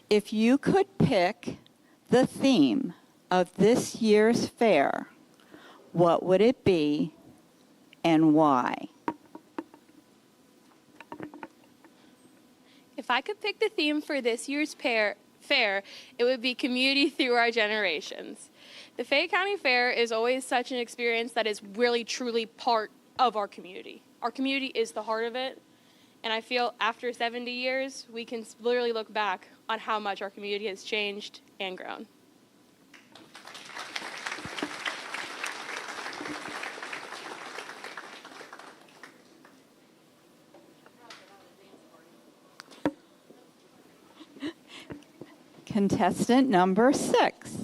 If you could pick the theme of this year's fair, what would it be and why? If I could pick the theme for this year's fair, it would be community through our generations. The Fayette County Fair is always such an experience that is really, truly part of our community. Our community is the heart of it, and I feel after 70 years, we can literally look back on how much our community has changed and grown. Contestant number 6.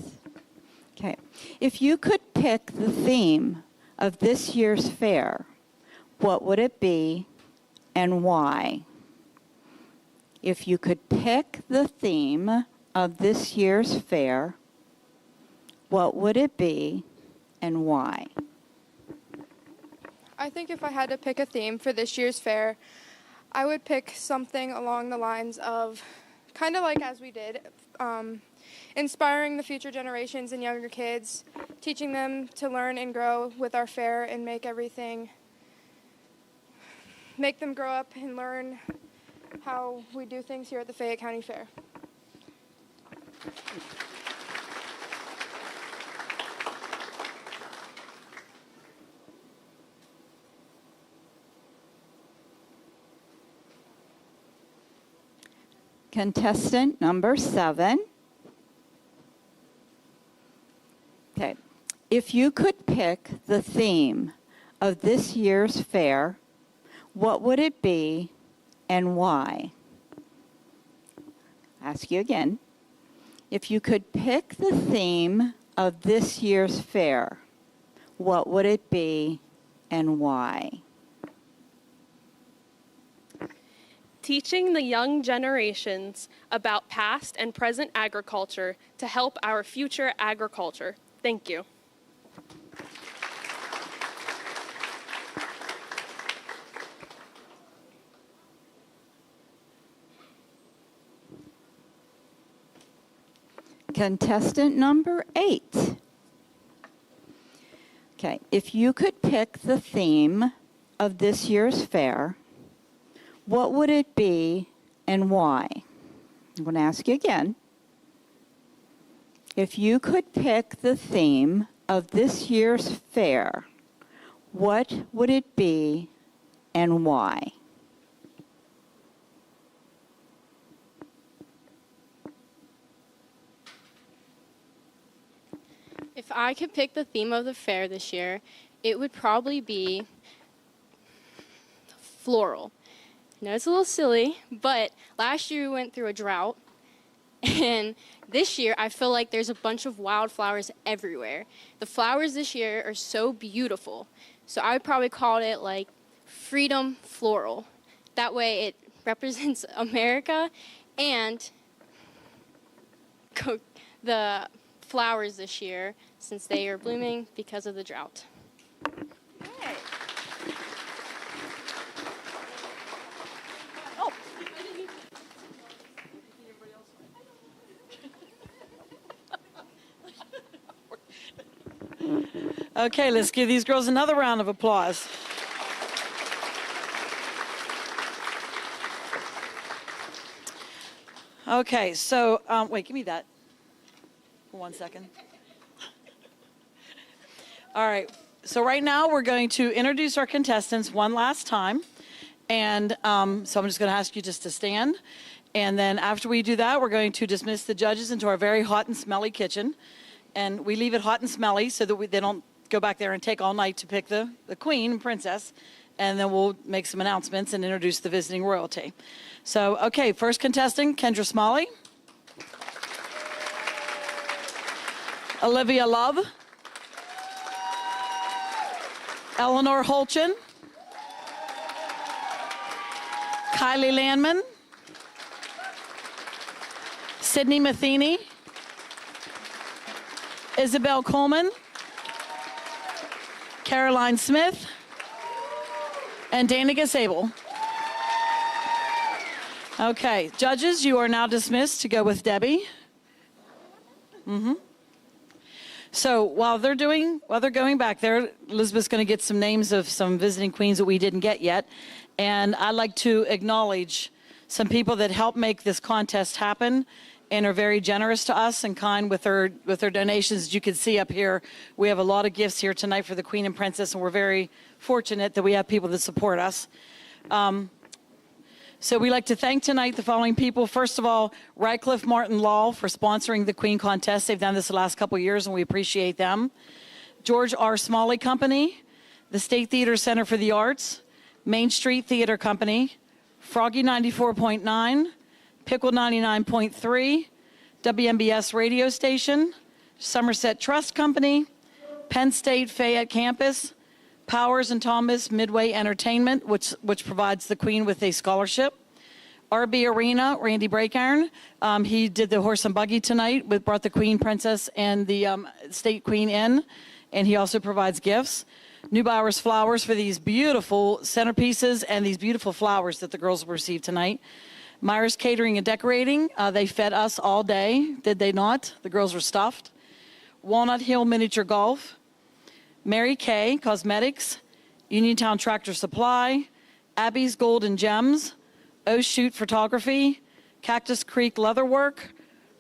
Okay. If you could pick the theme of this year's fair, what would it be and why? If you could pick the theme of this year's fair, what would it be and why? I think if I had to pick a theme for this year's fair, I would pick something along the lines of, kind of like as we did, inspiring the future generations and younger kids, teaching them to learn and grow with our fair and make them grow up and learn how we do things here at the Fayette County Fair. Contestant number 7. Okay. If you could pick the theme of this year's fair, what would it be and why? Ask you again. If you could pick the theme of this year's fair, what would it be and why? Teaching the young generations about past and present agriculture to help our future agriculture. Thank you. Contestant number 8. Okay, if you could pick the theme of this year's fair, what would it be and why? I'm going to ask you again. If you could pick the theme of this year's fair, what would it be and why? If I could pick the theme of the fair this year, it would probably be floral. I know it's a little silly, but last year we went through a drought, and this year I feel like there's a bunch of wildflowers everywhere. The flowers this year are so beautiful, so I would probably call it like Freedom Floral. That way it represents America and the flowers this year, since they are blooming because of the drought. Okay, let's give these girls another round of applause. Okay, so, wait, give me that for 1 second. All right, so right now we're going to introduce our contestants one last time. And so I'm just going to ask you just to stand. And then after we do that, we're going to dismiss the judges into our very hot and smelly kitchen. And we leave it hot and smelly so that they don't go back there and take all night to pick the queen and princess. And then we'll make some announcements and introduce the visiting royalty. So, okay, first contestant, Kendra Smalley. Olivia Love. Eleanor Holchin. Kylie Landman. Sydney Matheny. Isabel Coleman. Caroline Smith. And Danica Sable. Okay, judges, you are now dismissed to go with Debbie. So while they're going back there, Elizabeth's going to get some names of some visiting queens that we didn't get yet. And I'd like to acknowledge some people that helped make this contest happen and are very generous to us and kind with their donations. As you can see up here, we have a lot of gifts here tonight for the Queen and Princess, and we're very fortunate that we have people that support us. So we'd like to thank tonight the following people. First of all, Radcliffe Martin Law for sponsoring the Queen Contest. They've done this the last couple of years, and we appreciate them. George R. Smalley Company, the State Theater Center for the Arts, Main Street Theater Company, Froggy 94.9, Pickle 99.3, WMBS Radio Station, Somerset Trust Company, Penn State Fayette Campus, Powers and Thomas Midway Entertainment, which provides the Queen with a scholarship. RB Arena, Randy Breakiron, he did the horse and buggy tonight, brought the Queen, Princess, and the State Queen in, and he also provides gifts. Neubauer's Flowers for these beautiful centerpieces and these beautiful flowers that the girls will receive tonight. Myers Catering and Decorating, they fed us all day, did they not? The girls were stuffed. Walnut Hill Miniature Golf, Mary Kay Cosmetics, Uniontown Tractor Supply, Abby's Gold and Gems, Shoot Photography, Cactus Creek Leatherwork,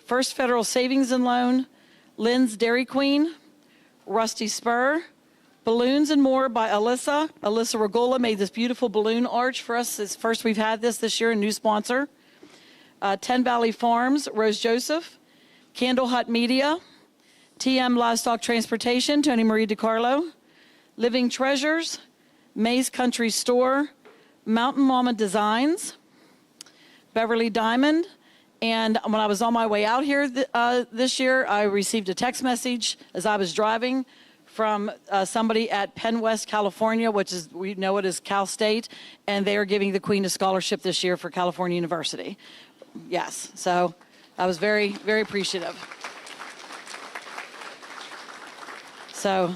First Federal Savings and Loan, Lynn's Dairy Queen, Rusty Spur, Balloons and More by Alyssa. Alyssa Regola made this beautiful balloon arch for us. It's first we've had this year, a new sponsor. 10 Valley Farms, Rose Joseph, Candle Hut Media, TM Livestock Transportation, Tony Marie DiCarlo, Living Treasures, May's Country Store, Mountain Mama Designs, Beverly Diamond, and when I was on my way out here this year, I received a text message as I was driving from somebody at Penn West, California, which is, we know it as Cal State, and they are giving the Queen a scholarship this year for California University. Yes, so I was very, very appreciative. So,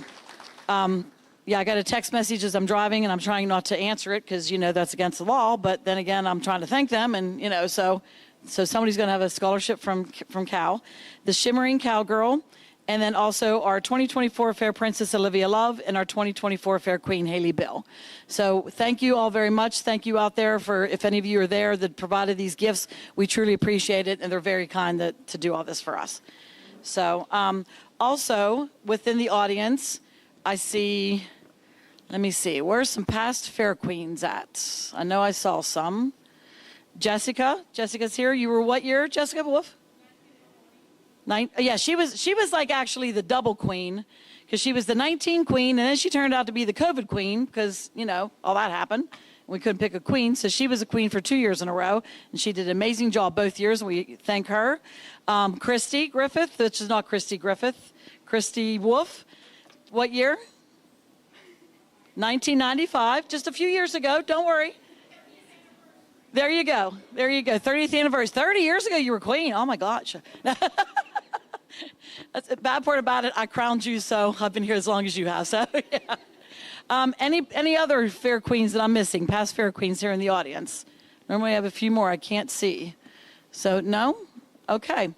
yeah, I got a text message as I'm driving, and I'm trying not to answer it because, you know, that's against the law. But then again, I'm trying to thank them, and, you know, so somebody's going to have a scholarship from Cal. The Shimmering Cowgirl, and then also our 2024 Fair Princess Olivia Love and our 2024 Fair Queen Haley Bill. So thank you all very much. Thank you out there for, if any of you are there that provided these gifts, we truly appreciate it, and they're very kind to do all this for us. So also within the audience, I see, let me see, where's some past Fair Queens at? I know I saw some. Jessica's here. You were what year, Jessica Wolf? Yeah, she was like actually the double queen, because she was the 19 queen, and then she turned out to be the COVID queen because, you know, all that happened. We couldn't pick a queen, so she was a queen for 2 years in a row, and she did an amazing job both years, and we thank her. Christy Griffith, which is not Christy Griffith, Christy Wolf. What year? 1995, just a few years ago, don't worry. There you go. There you go. 30th anniversary. 30 years ago, you were queen. Oh, my gosh. That's the bad part about it. I crowned you, so I've been here as long as you have. So, yeah. Any other fair queens that I'm missing? Past fair queens here in the audience? Normally I have a few more I can't see. So, no? Okay.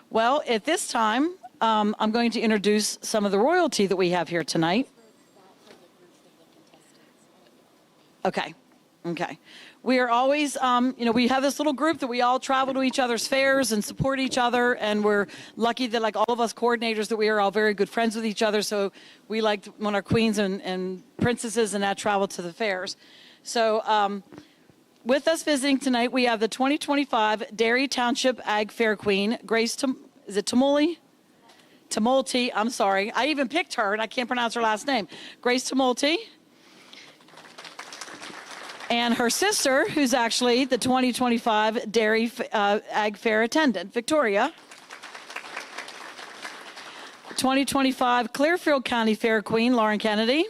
Well, at this time, I'm going to introduce some of the royalty that we have here tonight. Okay. Okay. We are always, we have this little group that we all travel to each other's fairs and support each other, and we're lucky that, like all of us coordinators, that we are all very good friends with each other, so we like when our queens and princesses and that travel to the fairs. So with us visiting tonight, we have the 2025 Dairy Township Ag Fair Queen, Grace, is it Tumulty? Tumulty, I'm sorry. I even picked her, and I can't pronounce her last name. Grace Tumulty. And her sister, who's actually the 2025 Dairy Ag Fair attendant, Victoria. 2025 Clearfield County Fair Queen, Lauren Kennedy.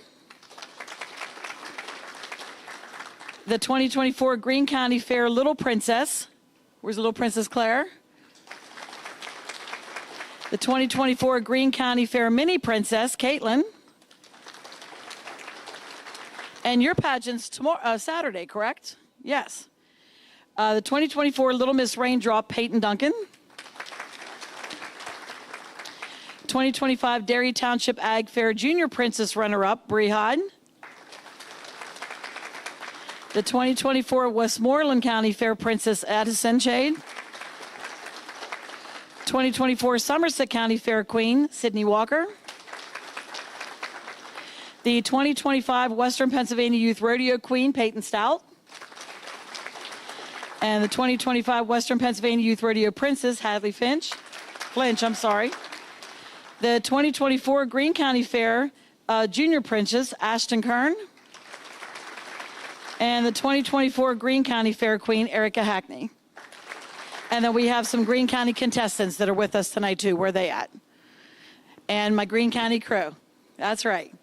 The 2024 Greene County Fair Little Princess. Where's Little Princess Claire? The 2024 Greene County Fair Mini Princess, Caitlin. And your pageant's tomorrow, Saturday, correct? Yes. The 2024 Little Miss Raindrop, Peyton Duncan. 2025 Dairy Township Ag Fair Junior Princess runner-up, Bree Hyde. The 2024 Westmoreland County Fair Princess, Addison Shade. 2024 Somerset County Fair Queen, Sydney Walker. The 2025 Western Pennsylvania Youth Rodeo Queen, Peyton Stout. And the 2025 Western Pennsylvania Youth Rodeo Princess, Hadley Flinch, I'm sorry. The 2024 Greene County Fair Junior Princess, Ashton Kern. And the 2024 Greene County Fair Queen, Erica Hackney. And then we have some Greene County contestants that are with us tonight too. Where are they at? And my Greene County crew. That's right.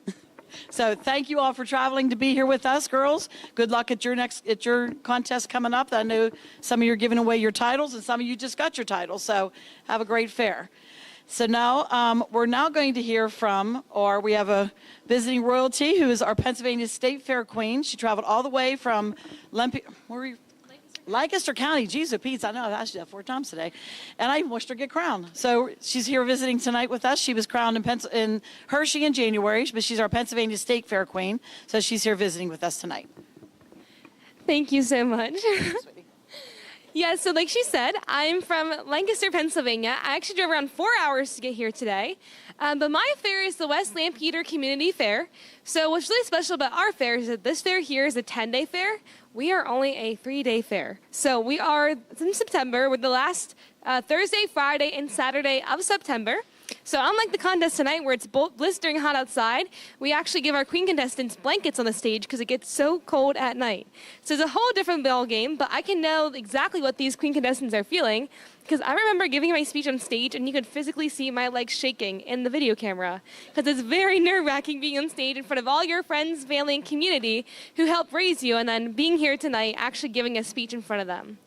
So thank you all for traveling to be here with us, girls. Good luck at your contest coming up. I know some of you are giving away your titles, and some of you just got your titles. So have a great fair. So now we're now going to hear from, or we have a visiting royalty who is our Pennsylvania State Fair Queen. She traveled all the way from Lancaster County. Jeez, Pete, I know I've asked you that 4 times today. And I watched her get crowned. So she's here visiting tonight with us. She was crowned in Hershey in January, but she's our Pennsylvania State Fair Queen. So she's here visiting with us tonight. Thank you so much. Yeah, so like she said, I'm from Lancaster, Pennsylvania. I actually drove around 4 hours to get here today. But my fair is the West Lampeter Community Fair. So what's really special about our fair is that this fair here is a 10-day fair. We are only a 3-day fair. So we are in September with the last Thursday, Friday, and Saturday of September. So unlike the contest tonight where it's blistering hot outside, we actually give our queen contestants blankets on the stage because it gets so cold at night. So it's a whole different ball game, but I can know exactly what these queen contestants are feeling because I remember giving my speech on stage and you could physically see my legs shaking in the video camera because it's very nerve-wracking being on stage in front of all your friends, family, and community who helped raise you and then being here tonight actually giving a speech in front of them.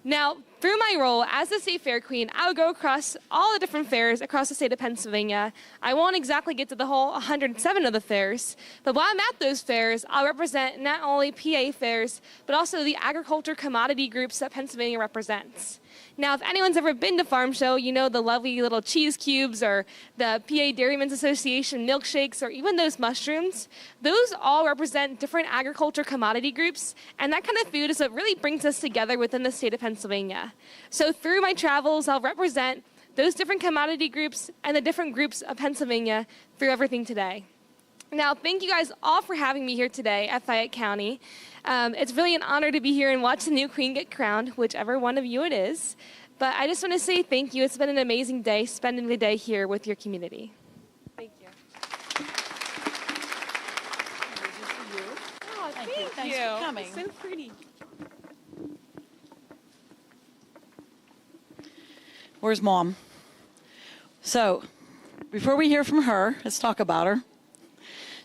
Now, Through my role as the state fair queen, I would go across all the different fairs across the state of Pennsylvania. I won't exactly get to the whole 107 of the fairs, but while I'm at those fairs, I'll represent not only PA fairs, but also the agriculture commodity groups that Pennsylvania represents. Now, if anyone's ever been to Farm Show, you know the lovely little cheese cubes or the PA Dairymen's Association milkshakes or even those mushrooms. Those all represent different agriculture commodity groups, and that kind of food is what really brings us together within the state of Pennsylvania. So through my travels, I'll represent those different commodity groups and the different groups of Pennsylvania through everything today. Now, thank you guys all for having me here today at Fayette County. It's really an honor to be here and watch the new queen get crowned, whichever one of you it is. But I just want to say thank you. It's been an amazing day spending the day here with your community. Thank you. Oh, thank you. Thanks for coming. So pretty. Where's Mom? So, before we hear from her, let's talk about her.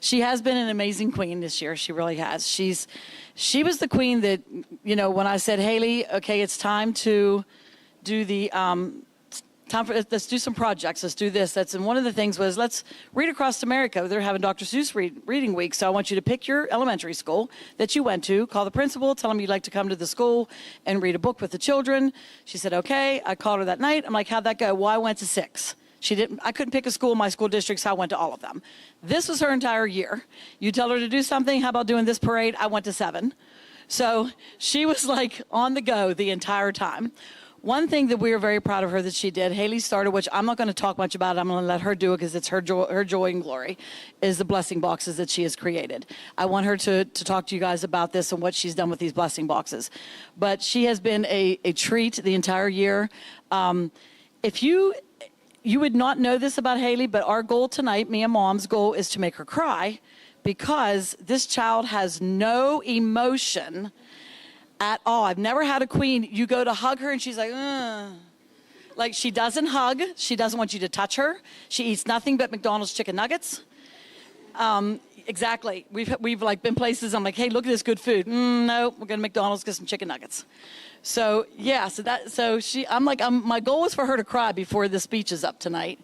She has been an amazing queen this year. She really has. She was the queen that, you know, when I said, Haley, okay, it's time to do the, let's do some projects. Let's do this. And one of the things was, let's read across America. They're having Dr. Seuss reading week. So I want you to pick your elementary school that you went to, call the principal, tell them you'd like to come to the school and read a book with the children. She said, okay. I called her that night. I'm like, how'd that go? Well, I went to 6. I couldn't pick a school in my school district, so I went to all of them. This was her entire year. You tell her to do something, how about doing this parade? I went to 7. So she was like on the go the entire time. One thing that we are very proud of her that she did, Haley started, which I'm not going to talk much about it, I'm going to let her do it because it's her joy and glory, is the blessing boxes that she has created. I want her to talk to you guys about this and what she's done with these blessing boxes. But she has been a treat the entire year. If you would not know this about Haley, but our goal tonight, me and Mom's goal, is to make her cry because this child has no emotion at all. I've never had a queen, you go to hug her and she's like, ugh. Like she doesn't hug. She doesn't want you to touch her. She eats nothing but McDonald's chicken nuggets. Exactly. We've like been places, I'm like, hey, look at this good food. No, we're going to McDonald's get some chicken nuggets. So yeah, my goal was for her to cry before the speech is up tonight.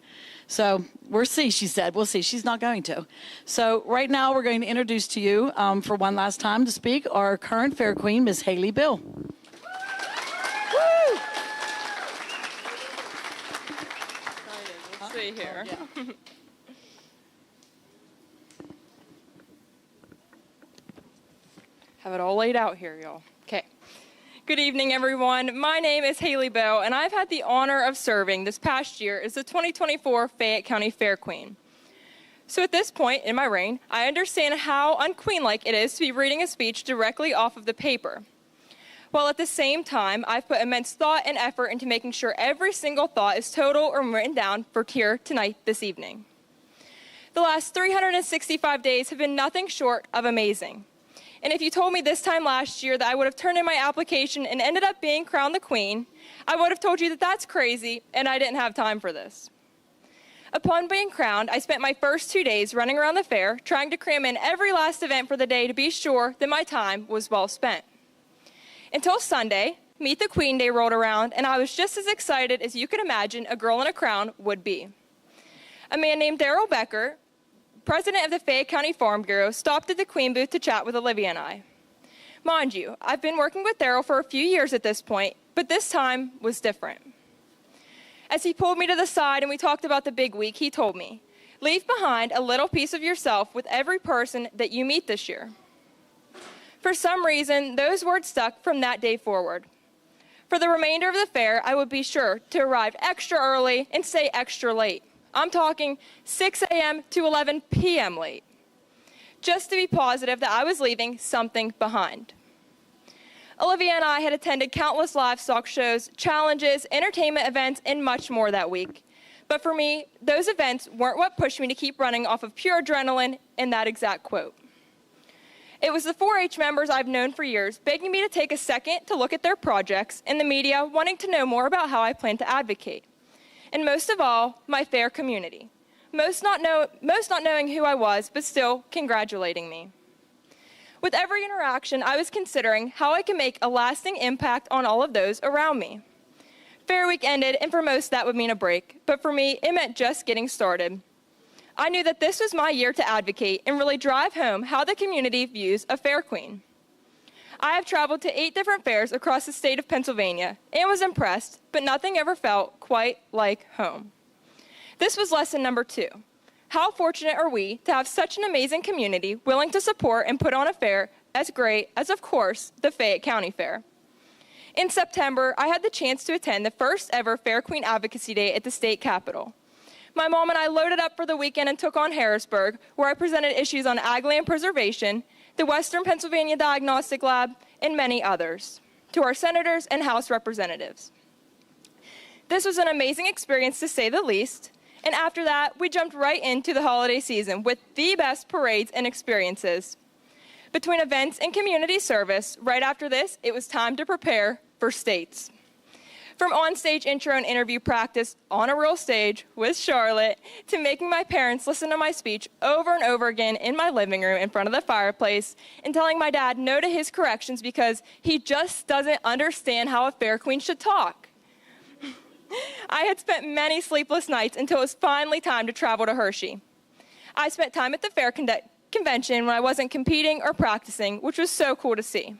So we'll see, she said. We'll see. She's not going to. So right now we're going to introduce to you for one last time to speak our current fair queen, Miss Haley Bill. Woo! Let's see here. Yeah. Have it all laid out here, y'all. Okay. Good evening, everyone. My name is Haley Bell, and I've had the honor of serving this past year as the 2024 Fayette County Fair Queen. So at this point in my reign, I understand how unqueen-like it is to be reading a speech directly off of the paper. While at the same time, I've put immense thought and effort into making sure every single thought is total or written down for here tonight this evening. The last 365 days have been nothing short of amazing. And if you told me this time last year that I would have turned in my application and ended up being crowned the queen, I would have told you that that's crazy and I didn't have time for this. Upon being crowned, I spent my first 2 days running around the fair, trying to cram in every last event for the day to be sure that my time was well spent. Until Sunday, Meet the Queen Day rolled around, and I was just as excited as you could imagine a girl in a crown would be. A man named Daryl Becker, president of the Fayette County Farm Bureau, stopped at the Queen booth to chat with Olivia and I. Mind you, I've been working with Daryl for a few years at this point, but this time was different. As he pulled me to the side and we talked about the big week, he told me, "Leave behind a little piece of yourself with every person that you meet this year." For some reason, those words stuck from that day forward. For the remainder of the fair, I would be sure to arrive extra early and stay extra late. I'm talking 6 a.m. to 11 p.m. late, just to be positive that I was leaving something behind. Olivia and I had attended countless livestock shows, challenges, entertainment events, and much more that week. But for me, those events weren't what pushed me to keep running off of pure adrenaline and that exact quote. It was the 4-H members I've known for years begging me to take a second to look at their projects and the media wanting to know more about how I plan to advocate. And most of all, my fair community. Most not knowing who I was, but still congratulating me. With every interaction, I was considering how I can make a lasting impact on all of those around me. Fair week ended, and for most that would mean a break, but for me, it meant just getting started. I knew that this was my year to advocate and really drive home how the community views a fair queen. I have traveled to 8 different fairs across the state of Pennsylvania and was impressed, but nothing ever felt quite like home. This was lesson number 2. How fortunate are we to have such an amazing community willing to support and put on a fair as great as, of course, the Fayette County Fair. In September, I had the chance to attend the first ever Fair Queen Advocacy Day at the state capitol. My mom and I loaded up for the weekend and took on Harrisburg, where I presented issues on ag land preservation, the Western Pennsylvania Diagnostic Lab, and many others, to our senators and House representatives. This was an amazing experience to say the least, and after that, we jumped right into the holiday season with the best parades and experiences. Between events and community service, right after this, it was time to prepare for states. From on-stage intro and interview practice on a real stage with Charlotte, to making my parents listen to my speech over and over again in my living room in front of the fireplace, and telling my dad no to his corrections because he just doesn't understand how a fair queen should talk. I had spent many sleepless nights until it was finally time to travel to Hershey. I spent time at the fair convention when I wasn't competing or practicing, which was so cool to see.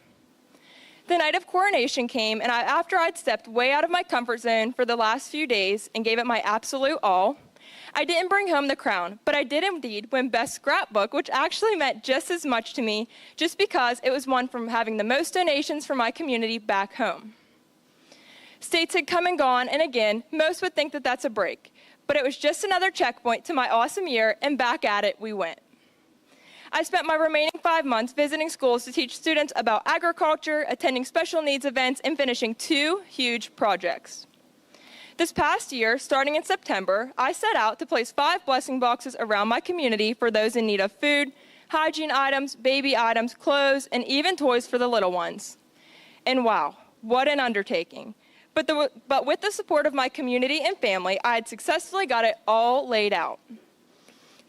The night of coronation came, and after I'd stepped way out of my comfort zone for the last few days and gave it my absolute all, I didn't bring home the crown, but I did indeed win Best Scrapbook, which actually meant just as much to me, just because it was one from having the most donations from my community back home. States had come and gone, and again, most would think that that's a break, but it was just another checkpoint to my awesome year, and back at it we went. I spent my remaining 5 months visiting schools to teach students about agriculture, attending special needs events, and finishing 2 huge projects. This past year, starting in September, I set out to place 5 blessing boxes around my community for those in need of food, hygiene items, baby items, clothes, and even toys for the little ones. And wow, what an undertaking. But with the support of my community and family, I had successfully got it all laid out.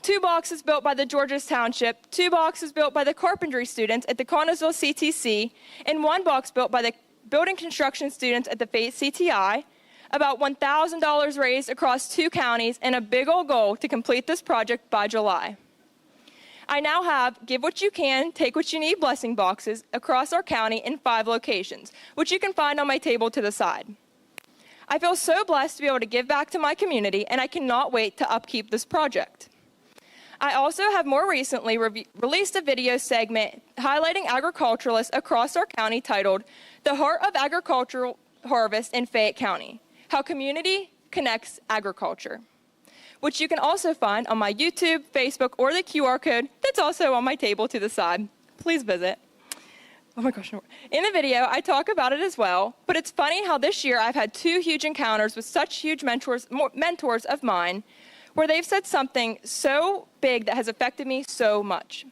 2 boxes built by the Georges Township, 2 boxes built by the carpentry students at the Connellsville CTC, and 1 box built by the building construction students at the Fayette CTI, about $1,000 raised across 2 counties, and a big old goal to complete this project by July. I now have Give What You Can, Take What You Need blessing boxes across our county in 5 locations, which you can find on my table to the side. I feel so blessed to be able to give back to my community, and I cannot wait to upkeep this project. I also have more recently released a video segment highlighting agriculturalists across our county titled The Heart of Agricultural Harvest in Fayette County, How Community Connects Agriculture, which you can also find on my YouTube, Facebook, or the QR code that's also on my table to the side. Please visit. Oh my gosh. In the video, I talk about it as well, but it's funny how this year I've had 2 huge encounters with such huge mentors of mine, where they've said something so big that has affected me so much.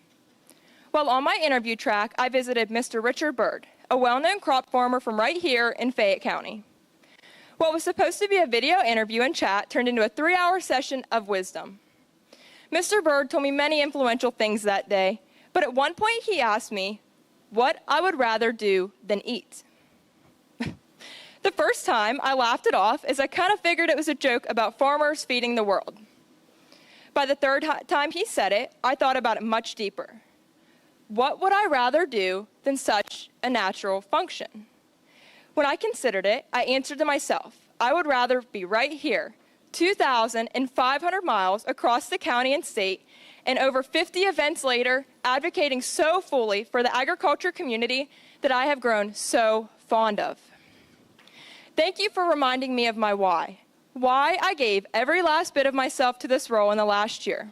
While on my interview track, I visited Mr. Richard Bird, a well-known crop farmer from right here in Fayette County. What was supposed to be a video interview and chat turned into a 3-hour session of wisdom. Mr. Bird told me many influential things that day, but at one point he asked me what I would rather do than eat. The first time I laughed it off, as I kind of figured it was a joke about farmers feeding the world. By the 3rd time he said it, I thought about it much deeper. What would I rather do than such a natural function? When I considered it, I answered to myself, I would rather be right here, 2,500 miles across the county and state, and over 50 events later, advocating so fully for the agriculture community that I have grown so fond of. Thank you for reminding me of my why I gave every last bit of myself to this role in the last year.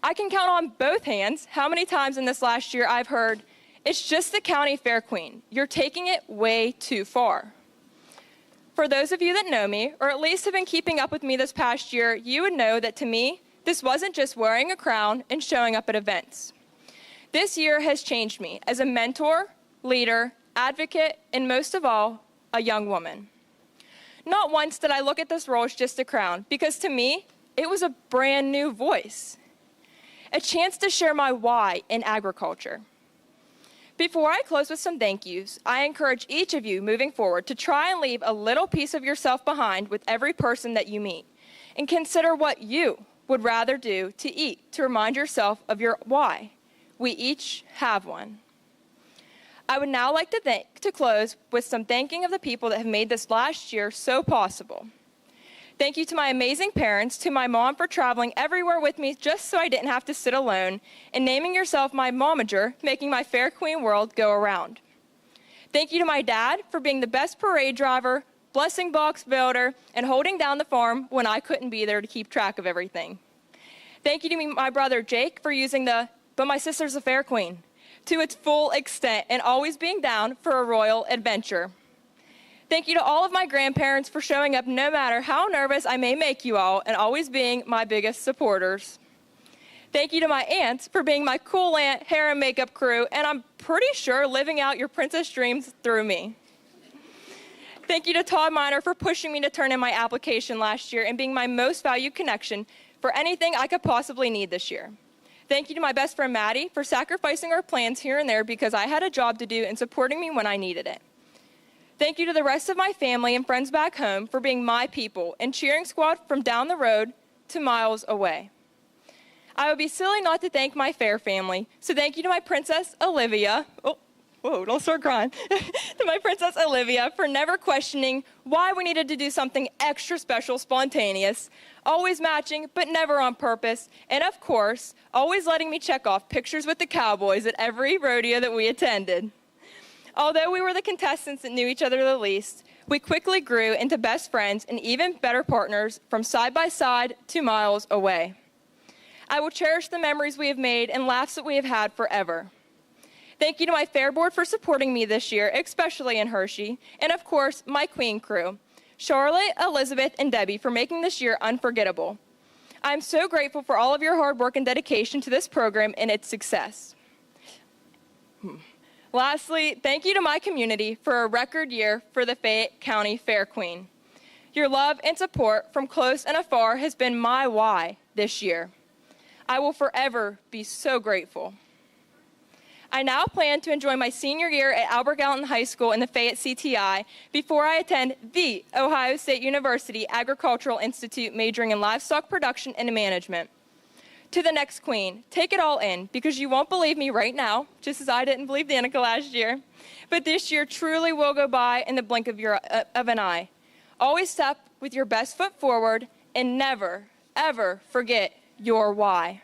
I can count on both hands how many times in this last year I've heard, it's just the county fair queen. You're taking it way too far. For those of you that know me, or at least have been keeping up with me this past year, you would know that to me, this wasn't just wearing a crown and showing up at events. This year has changed me as a mentor, leader, advocate, and most of all, a young woman. Not once did I look at this role as just a crown, because to me, it was a brand new voice. A chance to share my why in agriculture. Before I close with some thank yous, I encourage each of you moving forward to try and leave a little piece of yourself behind with every person that you meet, and consider what you would rather do to eat to remind yourself of your why. We each have one. I would now like to close with some thanking of the people that have made this last year so possible. Thank you to my amazing parents, to my mom for traveling everywhere with me just so I didn't have to sit alone, and naming yourself my momager, making my Fair Queen world go around. Thank you to my dad for being the best parade driver, blessing box builder, and holding down the farm when I couldn't be there to keep track of everything. Thank you to my brother Jake for using the "but my sister's a Fair Queen" to its full extent and always being down for a royal adventure. Thank you to all of my grandparents for showing up no matter how nervous I may make you all and always being my biggest supporters. Thank you to my aunts for being my cool aunt, hair and makeup crew, and I'm pretty sure living out your princess dreams through me. Thank you to Todd Miner for pushing me to turn in my application last year and being my most valued connection for anything I could possibly need this year. Thank you to my best friend Maddie for sacrificing our plans here and there because I had a job to do and supporting me when I needed it. Thank you to the rest of my family and friends back home for being my people and cheering squad from down the road to miles away. I would be silly not to thank my Fair family, so thank you to my Princess Olivia. Oh, whoa, don't start crying. To my Princess Olivia for never questioning why we needed to do something extra special, spontaneous, always matching, but never on purpose, and of course, always letting me check off pictures with the cowboys at every rodeo that we attended. Although we were the contestants that knew each other the least, we quickly grew into best friends and even better partners from side by side to miles away. I will cherish the memories we have made and laughs that we have had forever. Thank you to my Fair Board for supporting me this year, especially in Hershey, and of course, my Queen crew, Charlotte, Elizabeth, and Debbie for making this year unforgettable. I'm so grateful for all of your hard work and dedication to this program and its success. Lastly, thank you to my community for a record year for the Fayette County Fair Queen. Your love and support from close and afar has been my why this year. I will forever be so grateful. I now plan to enjoy my senior year at Albert Gallatin High School in the Fayette CTI before I attend the Ohio State University Agricultural Institute majoring in livestock production and management. To the next queen, take it all in because you won't believe me right now, just as I didn't believe Danica last year. But this year truly will go by in the blink of an eye. Always step with your best foot forward and never, ever forget your why.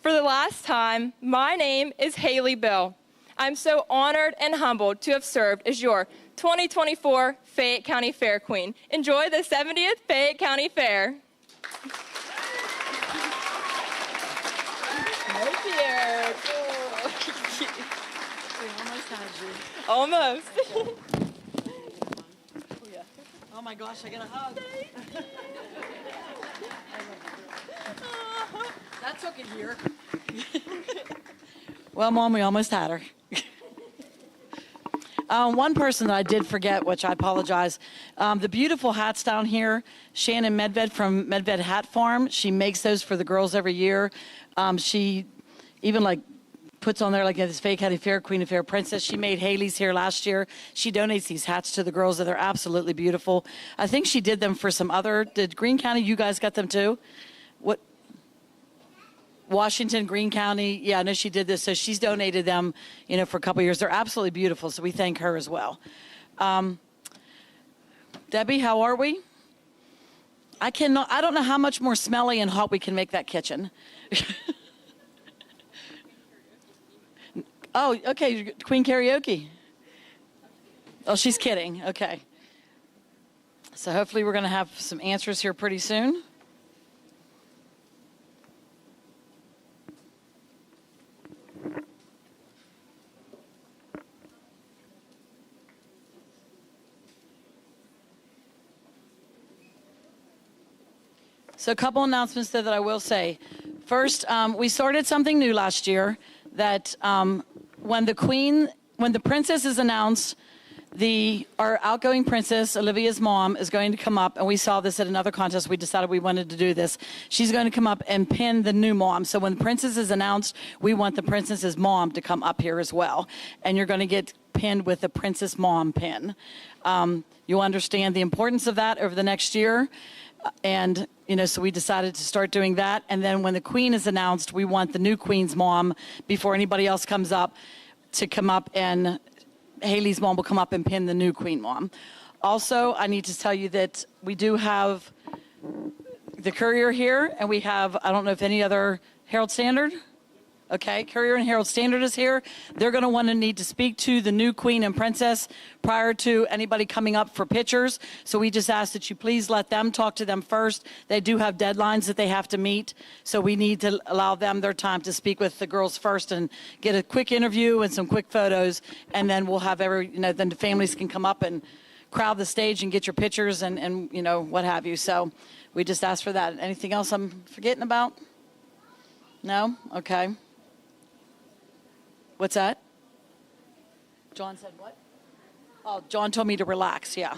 For the last time, my name is Haley Bell. I'm so honored and humbled to have served as your 2024 Fayette County Fair Queen. Enjoy the 70th Fayette County Fair. Thank you. We almost had you. Almost. Oh my gosh, I got a hug. That took it here. Well, Mom, we almost had her. One person that I did forget, which I apologize, the beautiful hats down here, Shannon Medved from Medved Hat Farm. She makes those for the girls every year. She even puts on there this Fayette County Fair Queen and Fair Princess. She made Haley's here last year. She donates these hats to the girls, and they're absolutely beautiful. I think she did them for did Greene County, you guys got them too? What? Washington, Greene County. Yeah, I know she did this. So she's donated them, for a couple of years. They're absolutely beautiful. So we thank her as well. Debbie, how are we? I don't know how much more smelly and hot we can make that kitchen. Oh, okay. Queen karaoke. Oh, she's kidding. Okay. So hopefully we're going to have some answers here pretty soon. So a couple announcements that I will say. First, we started something new last year that when the princess is announced, Our outgoing princess, Olivia's mom, is going to come up, and we saw this at another contest. We decided we wanted to do this. She's going to come up and pin the new mom. So when the princess is announced, we want the princess's mom to come up here as well. And you're going to get pinned with the princess mom pin. You'll understand the importance of that over the next year. And, so we decided to start doing that. And then when the queen is announced, we want the new queen's mom, before anybody else comes up, to come up, and Haley's mom will come up and pin the new queen mom. Also, I need to tell you that we do have the Courier here, and we have, I don't know if any other, Herald Standard? Okay, Courier and Herald Standard is here. They're going to want to need to speak to the new queen and princess prior to anybody coming up for pictures. So we just ask that you please let them talk to them first. They do have deadlines that they have to meet. So we need to allow them their time to speak with the girls first and get a quick interview and some quick photos. And then we'll have then the families can come up and crowd the stage and get your pictures and what have you. So we just ask for that. Anything else I'm forgetting about? No? Okay. What's that? John said what? Oh, John told me to relax, yeah.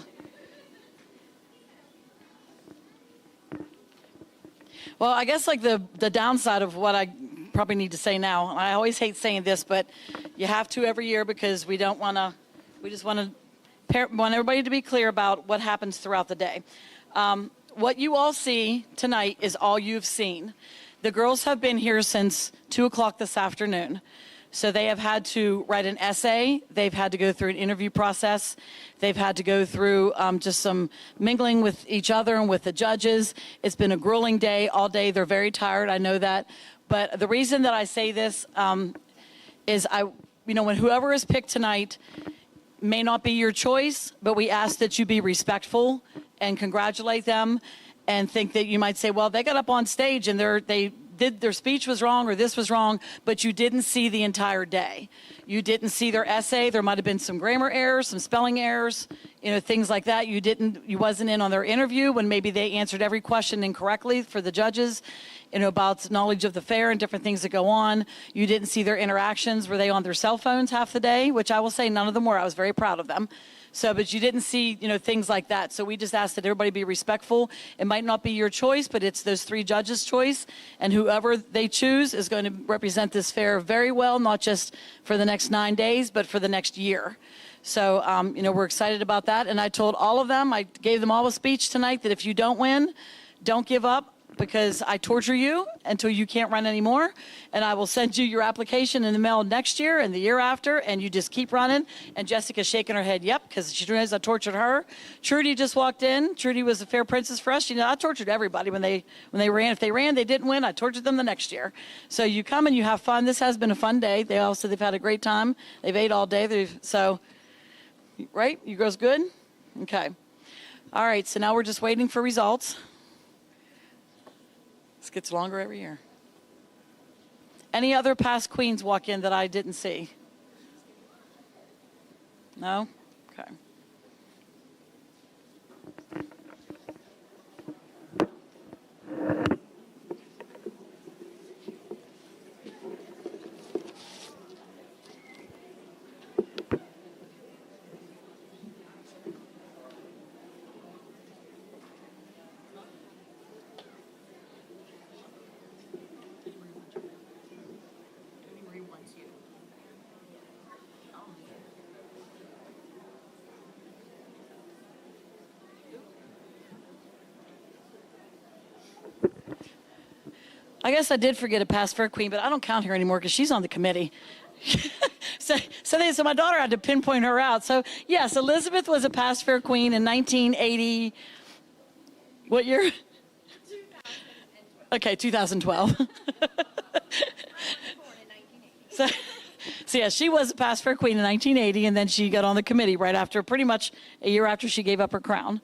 Well, I guess like the downside of what I probably need to say now, and I always hate saying this, but you have to every year because we just want everybody to be clear about what happens throughout the day. What you all see tonight is all you've seen. The girls have been here since 2 o'clock this afternoon. So they have had to write an essay. They've had to go through an interview process. They've had to go through just some mingling with each other and with the judges. It's been a grueling day all day. They're very tired. I know that. But the reason that I say this is when whoever is picked tonight may not be your choice, but we ask that you be respectful and congratulate them and think that you might say, well, they got up on stage and their speech was wrong or this was wrong, but you didn't see the entire day. You didn't see their essay. There might have been some grammar errors, some spelling errors, things like that. You wasn't in on their interview when maybe they answered every question incorrectly for the judges, about knowledge of the fair and different things that go on. You didn't see their interactions. Were they on their cell phones half the day? Which I will say none of them were. I was very proud of them. So, but you didn't see, things like that. So we just ask that everybody be respectful. It might not be your choice, but it's those 3 judges' choice. And whoever they choose is going to represent this fair very well, not just for the next 9 days, but for the next year. So, we're excited about that. And I told all of them, I gave them all a speech tonight that if you don't win, don't give up, because I torture you until you can't run anymore. And I will send you your application in the mail next year and the year after, and you just keep running. And Jessica's shaking her head, yep, because she knows I tortured her. Trudy just walked in. Trudy was a fair princess for us. I tortured everybody when they ran. If they ran, they didn't win, I tortured them the next year. So you come and you have fun. This has been a fun day. They've had a great time. They've ate all day. Right? You girls good? Okay. All right, so now we're just waiting for results. This gets longer every year. Any other past queens walk in that I didn't see? No? Okay. I guess I did forget a past fair queen, but I don't count her anymore because she's on the committee. So my daughter had to pinpoint her out. So yes, Elizabeth was a past fair queen in 1980. What year? 2012. Okay, 2012. So yeah, she was a past fair queen in 1980, and then she got on the committee right after, pretty much a year after she gave up her crown.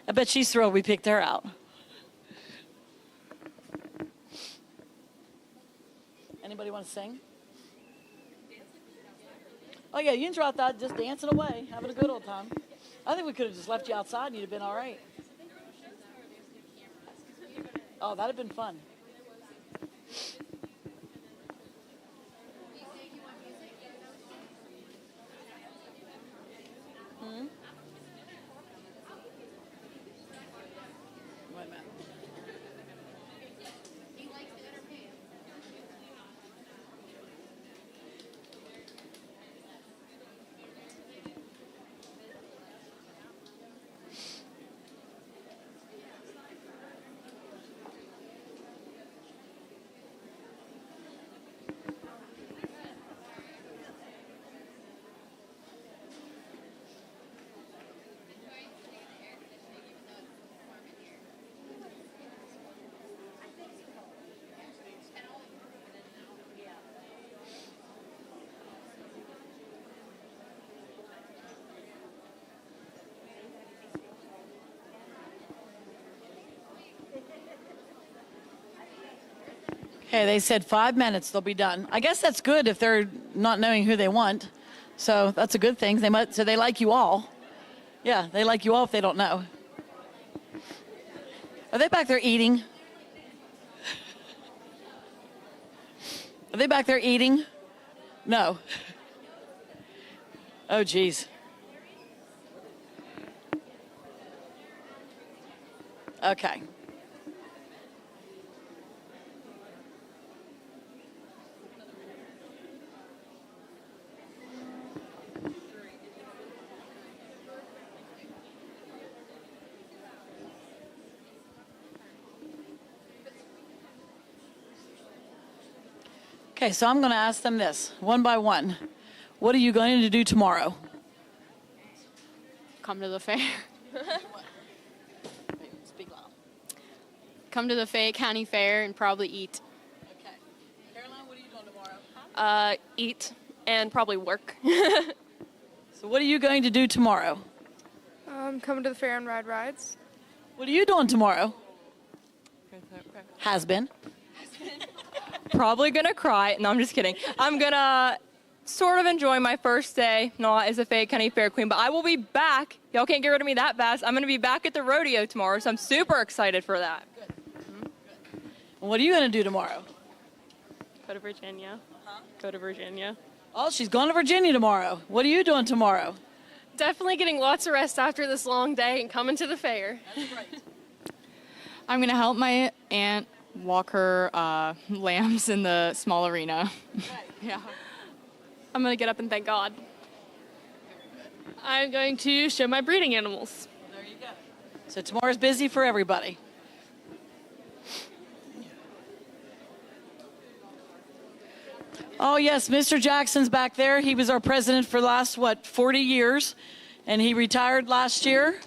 I bet she's thrilled we picked her out. Anybody want to sing? Oh, yeah, you can throw out that, just dancing away, having a good old time. I think we could have just left you outside and you'd have been all right. Oh, that'd have been fun. Okay, they said 5 minutes, they'll be done. I guess that's good if they're not knowing who they want. So that's a good thing. So they like you all. Yeah, they like you all if they don't know. Are they back there eating? Are they back there eating? No. Oh, geez. Okay. Okay, so I'm going to ask them this, one by one. What are you going to do tomorrow? Come to the fair. Speak loud. Come to the Fayette County Fair and probably eat. Okay. Caroline, what are you doing tomorrow? Eat and probably work. So what are you going to do tomorrow? Come to the fair and ride rides. What are you doing tomorrow? Has been. Probably gonna cry. No, I'm just kidding. I'm gonna sort of enjoy my first day, not as a Fayette County Fair Queen, but I will be back. Y'all can't get rid of me that fast. I'm gonna be back at the rodeo tomorrow, so I'm super excited for that. Good. What are you going to do tomorrow? Go to Virginia. Go to Virginia. Oh, she's going to Virginia tomorrow. What are you doing tomorrow? Definitely getting lots of rest after this long day and coming to the fair. That's right. I'm going to help my aunt walk her lambs in the small arena. Yeah. I'm going to get up and thank God. I'm going to show my breeding animals. There you go. So tomorrow's busy for everybody. Oh, yes, Mr. Jackson's back there. He was our president for the last, 40 years, and he retired last year.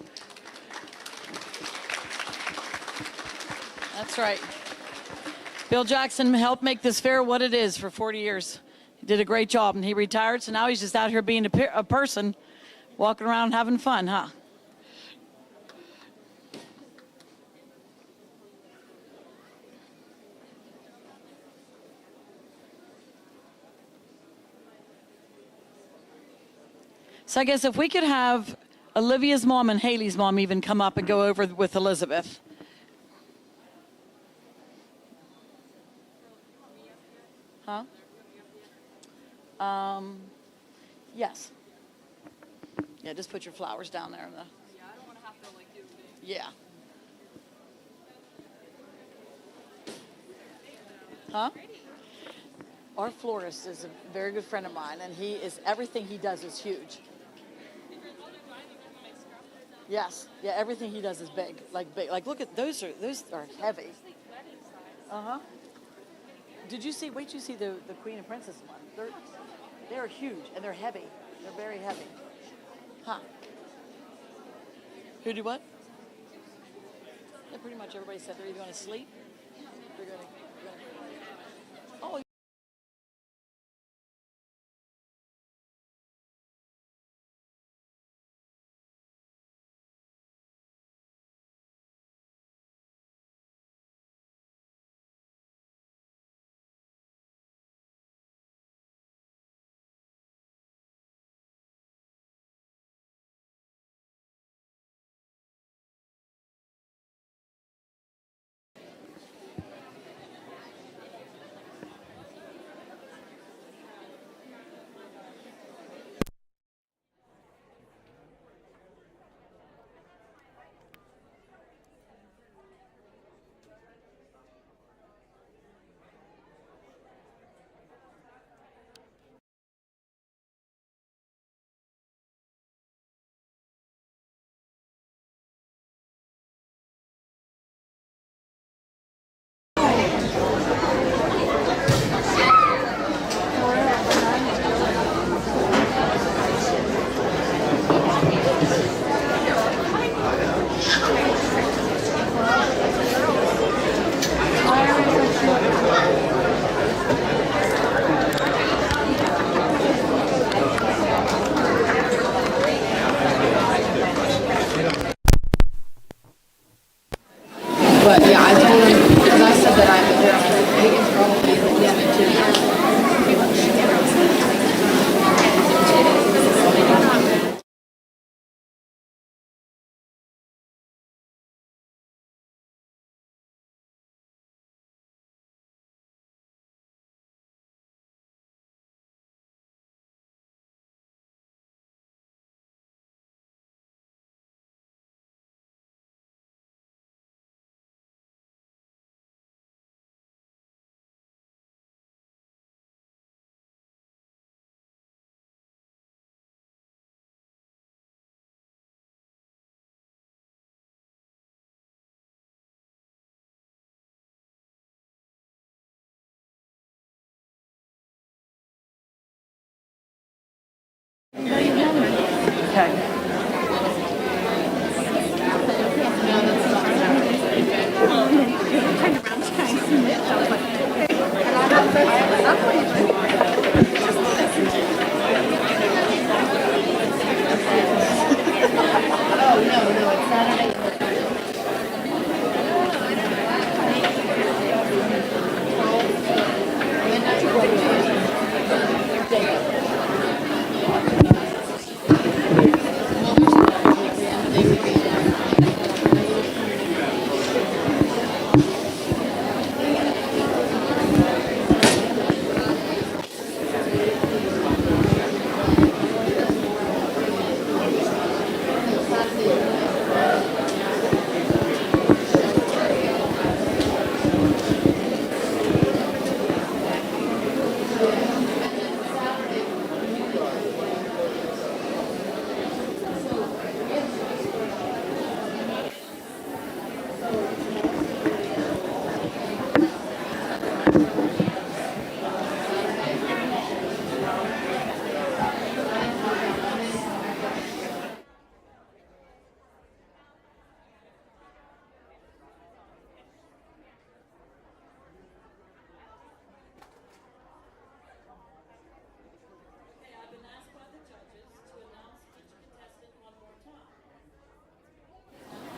That's right. Bill Jackson helped make this fair what it is for 40 years. He did a great job, and he retired, so now he's just out here being a person, walking around having fun, huh? So I guess if we could have Olivia's mom and Haley's mom even come up and go over with Elizabeth. Huh? Yes. Yeah, just put your flowers down there. Yeah, I don't want to have to do it. Yeah. Huh? Our florist is a very good friend of mine, and everything he does is huge. Yes, yeah, everything he does is big. Like look at those are heavy. Uh-huh. Wait till you see the Queen and Princess one. They're huge and they're heavy. They're very heavy. Huh. Who do what? Yeah, pretty much everybody said they're either going to sleep, they're going to oh, Okay.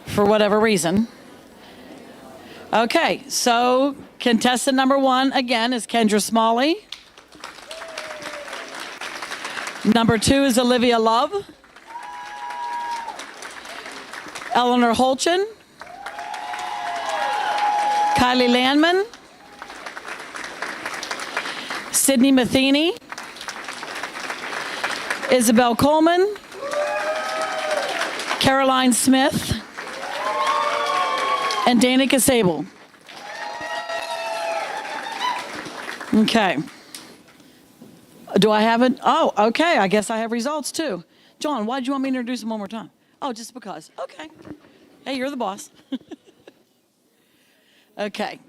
For whatever reason. Okay, so contestant number 1 again is Kendra Smalley. Number 2 is Olivia Love. Eleanor Holchin. Kylie Landman. Sydney Matheny. Isabel Coleman. Caroline Smith. And Danica Sable. Okay. Do I have it? Oh, okay. I guess I have results too. John, why did you want me to introduce them one more time? Oh, just because. Okay. Hey, you're the boss. Okay.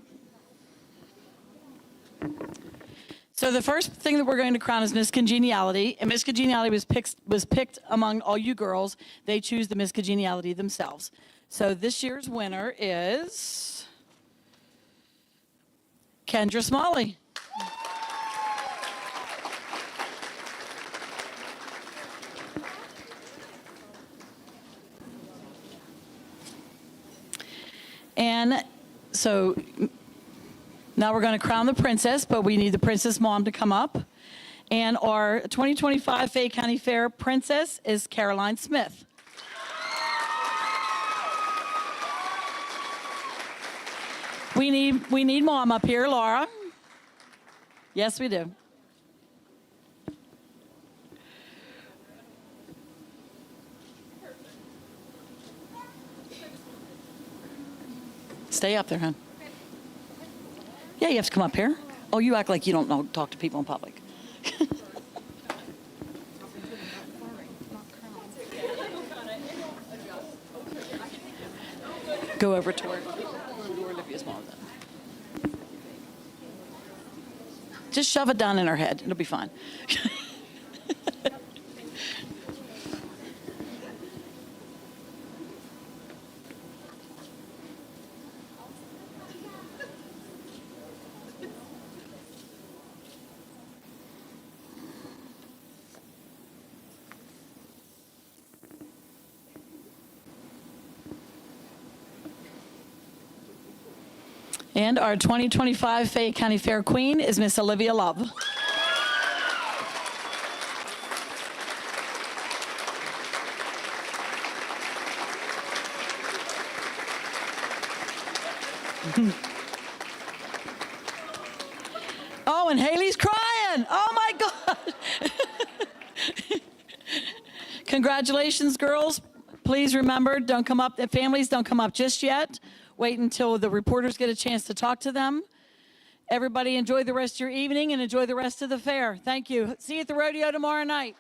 So the first thing that we're going to crown is Miss Congeniality, and Miss Congeniality was picked among all you girls. They choose the Miss Congeniality themselves. So this year's winner is Kendra Smalley. And so now we're going to crown the princess, but we need the princess mom to come up. And our 2025 Fayette County Fair princess is Caroline Smith. We need mom up here, Laura. Yes, we do. Stay up there, hon. Yeah, you have to come up here. Oh, you act like you don't know talk to people in public. Go over to where Olivia's mom then. Just shove it down in her head. It'll be fine. And our 2025 Fayette County Fair Queen is Miss Olivia Love. Oh, and Haley's crying. Oh, my God. Congratulations, girls. Please remember, don't come up, families don't come up just yet. Wait until the reporters get a chance to talk to them. Everybody enjoy the rest of your evening and enjoy the rest of the fair. Thank you. See you at the rodeo tomorrow night.